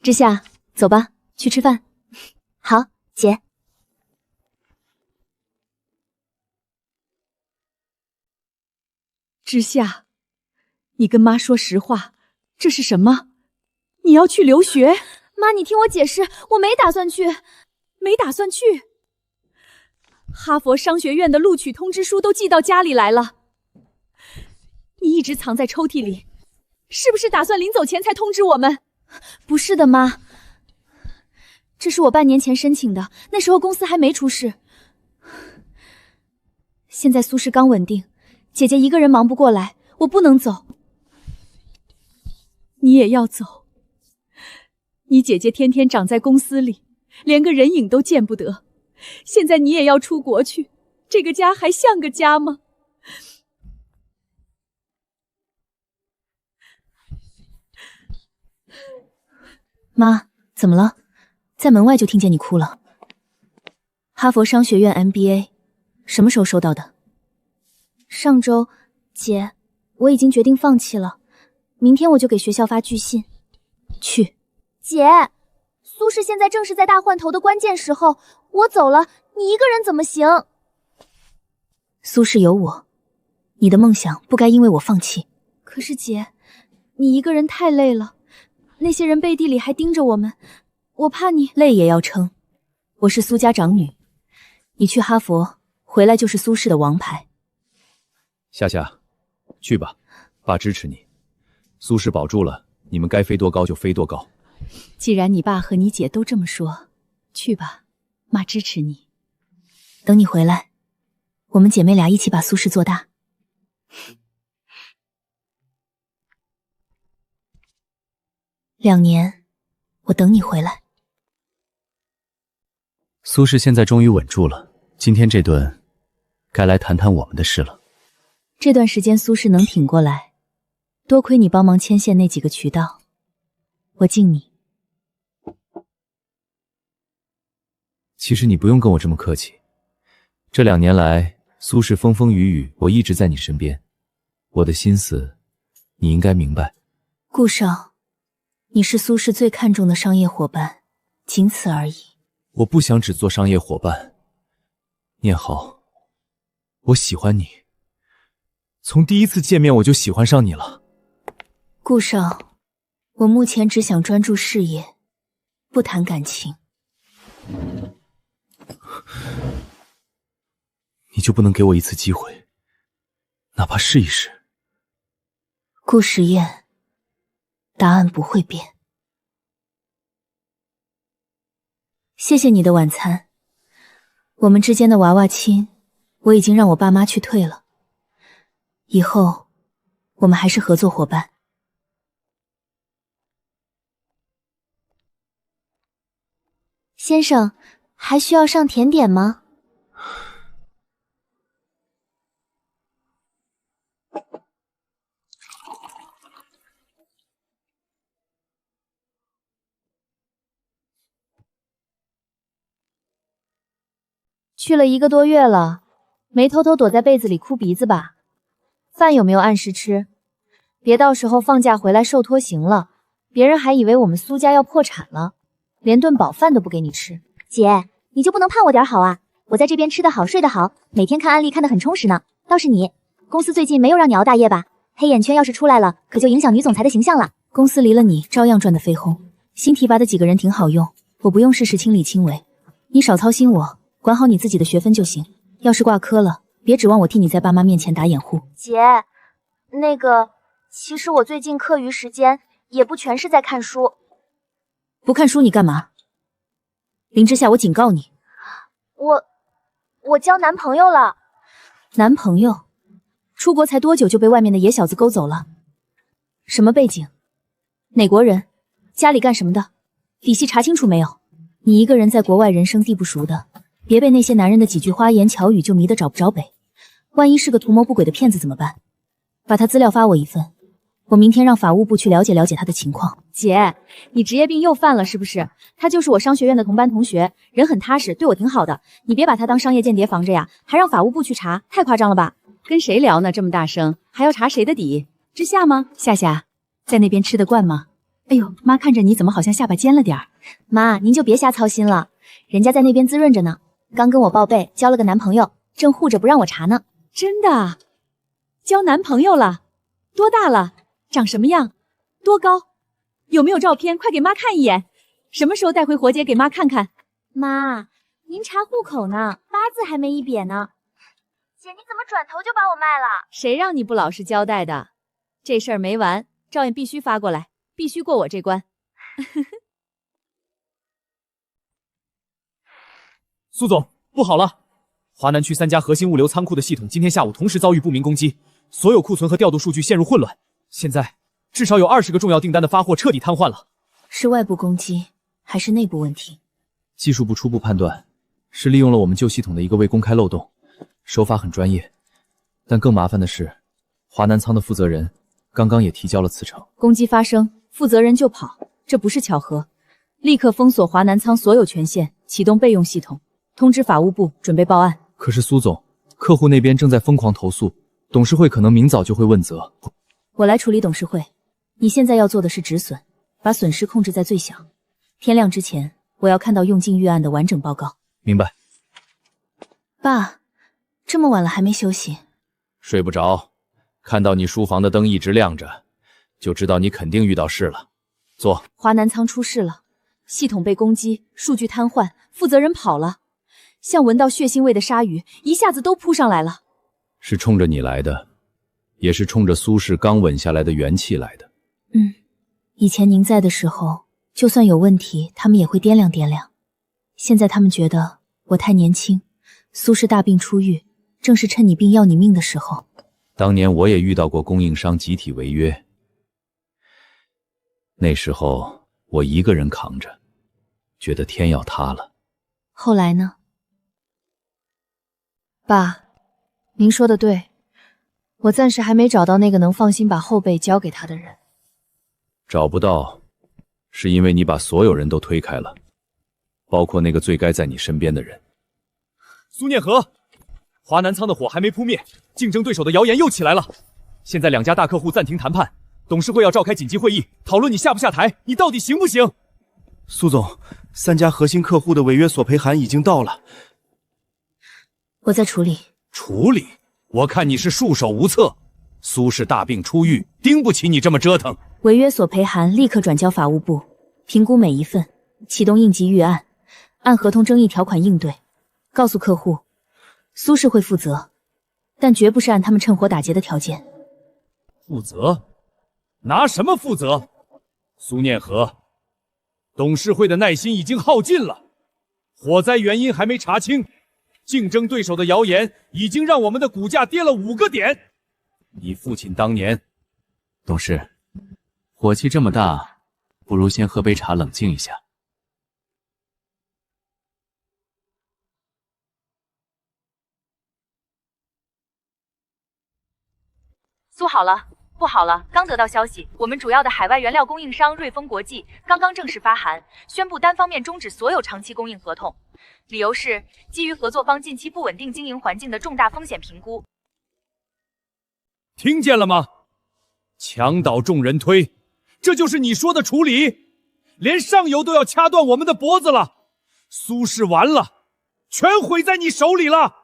之夏，走吧，去吃饭。好，姐。之夏，你跟妈说实话，这是什么？你要去留学？妈，你听我解释，我没打算去。没打算去？哈佛商学院的录取通知书都寄到家里来了，你一直藏在抽屉里，是不是打算临走前才通知我们？不是的，妈，这是我半年前申请的，那时候公司还没出事。现在苏氏刚稳定，姐姐一个人忙不过来，我不能走。你也要走？你姐姐天天长在公司里，连个人影都见不得，现在你也要出国去，这个家还像个家吗？妈，怎么了？在门外就听见你哭了。哈佛商学院 MBA， 什么时候收到的？上周，姐，我已经决定放弃了，明天我就给学校发拒信。去。姐，苏氏现在正是在大换头的关键时候，我走了，你一个人怎么行？苏氏有我，你的梦想不该因为我放弃。可是姐，你一个人太累了，那些人背地里还盯着我们，我怕你累也要撑。我是苏家长女，你去哈佛回来就是苏氏的王牌。夏夏，去吧，爸支持你。苏氏保住了，你们该飞多高就飞多高。既然你爸和你姐都这么说，去吧，妈支持你。等你回来，我们姐妹俩一起把苏氏做大。2年，我等你回来。苏氏现在终于稳住了，今天这顿，该来谈谈我们的事了。这段时间苏氏能挺过来，多亏你帮忙牵线那几个渠道，我敬你。其实你不用跟我这么客气，这2年来，苏氏风风雨雨，我一直在你身边，我的心思，你应该明白。顾少，你是苏氏最看重的商业伙伴，仅此而已。我不想只做商业伙伴，念豪，我喜欢你，从第一次见面我就喜欢上你了。顾少，我目前只想专注事业，不谈感情。你就不能给我一次机会，哪怕试一试？顾时宴，答案不会变。谢谢你的晚餐，我们之间的娃娃亲，我已经让我爸妈去退了，以后我们还是合作伙伴。先生，还需要上甜点吗？去了1个多月了，没偷偷躲在被子里哭鼻子吧？饭有没有按时吃？别到时候放假回来受拖行了，别人还以为我们苏家要破产了，连顿饱饭都不给你吃。姐，你就不能盼我点好啊？我在这边吃得好睡得好，每天看案例看得很充实呢。倒是你，公司最近没有让你熬大夜吧？黑眼圈要是出来了，可就影响女总裁的形象了。公司离了你照样赚得飞轰，新提拔的几个人挺好用，我不用事事亲力亲为，你少操心我，管好你自己的学分就行。要是挂科了，别指望我替你在爸妈面前打掩护。姐，那个，其实我最近课余时间也不全是在看书。不看书你干嘛？林之夏，我警告你，我交男朋友了。男朋友？出国才多久就被外面的野小子勾走了？什么背景？哪国人？家里干什么的？底细查清楚没有？你一个人在国外人生地不熟的，别被那些男人的几句花言巧语就迷得找不着北。万一是个图谋不轨的骗子怎么办？把他资料发我一份，我明天让法务部去了解了解他的情况。姐，你职业病又犯了是不是？他就是我商学院的同班同学，人很踏实，对我挺好的，你别把他当商业间谍防着呀，还让法务部去查，太夸张了吧？跟谁聊呢？这么大声，还要查谁的底？之夏吗？夏夏，在那边吃得惯吗？哎呦，妈看着你怎么好像下巴尖了点儿？妈，您就别瞎操心了，人家在那边滋润着呢，刚跟我报备交了个男朋友，正护着不让我查呢。真的？交男朋友了？多大了？长什么样？多高？有没有照片？快给妈看一眼。什么时候带回活姐给妈看看？妈，您查户口呢，八字还没一撇呢。姐，你怎么转头就把我卖了？谁让你不老实交代的？这事儿没完，照样必须发过来，必须过我这关。苏总，不好了！华南区3家核心物流仓库的系统今天下午同时遭遇不明攻击，所有库存和调度数据陷入混乱。现在至少有20个重要订单的发货彻底瘫痪了。是外部攻击还是内部问题？技术部初步判断是利用了我们旧系统的一个未公开漏洞，手法很专业。但更麻烦的是，华南仓的负责人刚刚也提交了辞呈。攻击发生，负责人就跑，这不是巧合。立刻封锁华南仓所有权限，启动备用系统，通知法务部准备报案。可是苏总，客户那边正在疯狂投诉，董事会可能明早就会问责。我来处理董事会，你现在要做的是止损，把损失控制在最小。天亮之前，我要看到用尽预案的完整报告。明白。爸，这么晚了还没休息？睡不着，看到你书房的灯一直亮着，就知道你肯定遇到事了。坐。华南仓出事了，系统被攻击，数据瘫痪，负责人跑了。像闻到血腥味的鲨鱼一下子都扑上来了。是冲着你来的，也是冲着苏氏刚稳下来的元气来的。以前您在的时候，就算有问题，他们也会掂量掂量。现在他们觉得我太年轻，苏氏大病初愈，正是趁你病要你命的时候。当年我也遇到过供应商集体违约，那时候我一个人扛着，觉得天要塌了。后来呢？爸，您说的对，我暂时还没找到那个能放心把后背交给他的人。找不到，是因为你把所有人都推开了，包括那个最该在你身边的人。苏念和，华南仓的火还没扑灭，竞争对手的谣言又起来了。现在2家大客户暂停谈判，董事会要召开紧急会议，讨论你下不下台，你到底行不行？苏总，3家核心客户的违约索赔函已经到了，我在处理。处理？我看你是束手无策。苏氏大病初愈，经不起你这么折腾。违约索赔函立刻转交法务部评估每一份，启动应急预案，按合同争议条款应对。告诉客户，苏氏会负责，但绝不是按他们趁火打劫的条件。负责？拿什么负责？苏念和，董事会的耐心已经耗尽了，火灾原因还没查清，竞争对手的谣言已经让我们的股价跌了5个点。你父亲当年……董事，火气这么大，不如先喝杯茶冷静一下。苏好了，不好了！刚得到消息，我们主要的海外原料供应商瑞丰国际刚刚正式发函，宣布单方面终止所有长期供应合同，理由是基于合作方近期不稳定经营环境的重大风险评估。听见了吗？墙倒众人推，这就是你说的处理？连上游都要掐断我们的脖子了，苏氏完了，全毁在你手里了！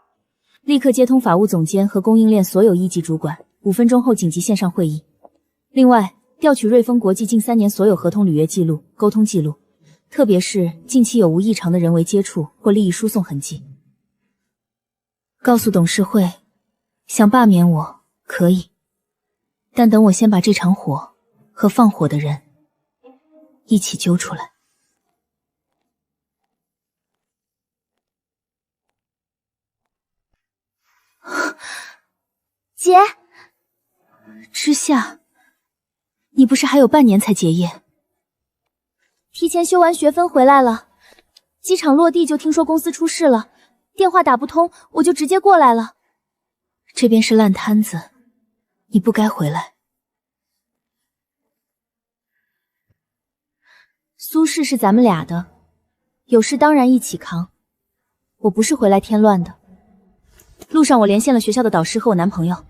立刻接通法务总监和供应链所有一级主管，5分钟后紧急线上会议。另外，调取瑞丰国际近3年所有合同履约记录、沟通记录，特别是近期有无异常的人为接触或利益输送痕迹。告诉董事会，想罢免我可以，但等我先把这场火和放火的人一起揪出来。姐，之夏，你不是还有半年才结业？提前修完学分回来了，机场落地就听说公司出事了，电话打不通，我就直接过来了。这边是烂摊子，你不该回来。苏氏是咱们俩的，有事当然一起扛。我不是回来添乱的。路上我连线了学校的导师和我男朋友。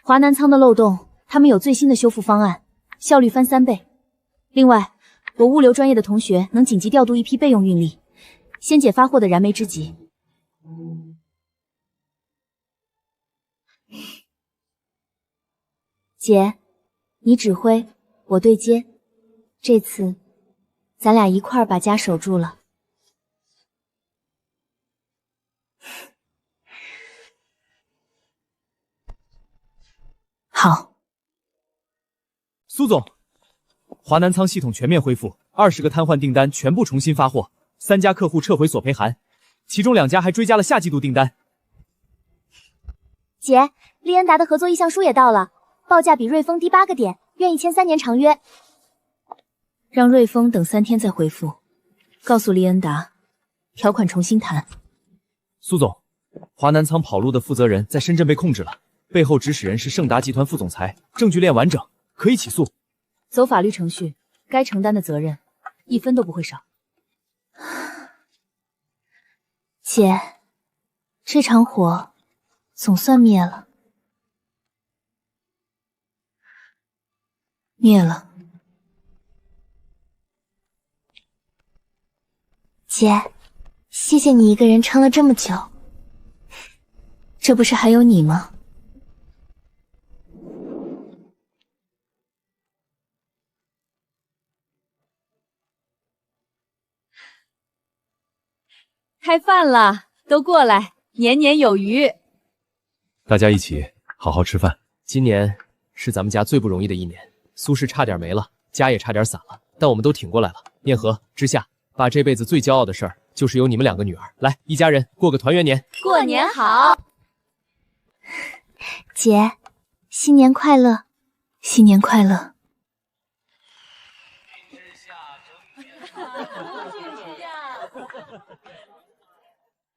华南仓的漏洞，他们有最新的修复方案，效率翻3倍。另外，我物流专业的同学能紧急调度一批备用运力，先解发货的燃眉之急。姐，你指挥，我对接，这次咱俩一块儿把家守住了。好，苏总，华南仓系统全面恢复，20个瘫痪订单全部重新发货，3家客户撤回索赔函，其中2家还追加了下季度订单。姐，利恩达的合作意向书也到了，报价比瑞丰低8个点，愿意签3年长约。让瑞丰等3天再回复，告诉利恩达，条款重新谈。苏总，华南仓跑路的负责人在深圳被控制了。背后指使人是盛达集团副总裁，证据链完整，可以起诉。走法律程序，该承担的责任1分都不会少。姐，这场火总算灭了。灭了。姐，谢谢你一个人撑了这么久。这不是还有你吗？开饭了，都过来，年年有余。大家一起好好吃饭。今年是咱们家最不容易的一年，苏氏差点没了，家也差点散了，但我们都挺过来了。念和、之夏，爸这辈子最骄傲的事儿就是有你们2个女儿，来，一家人过个团圆年。过年好，姐，新年快乐，新年快乐。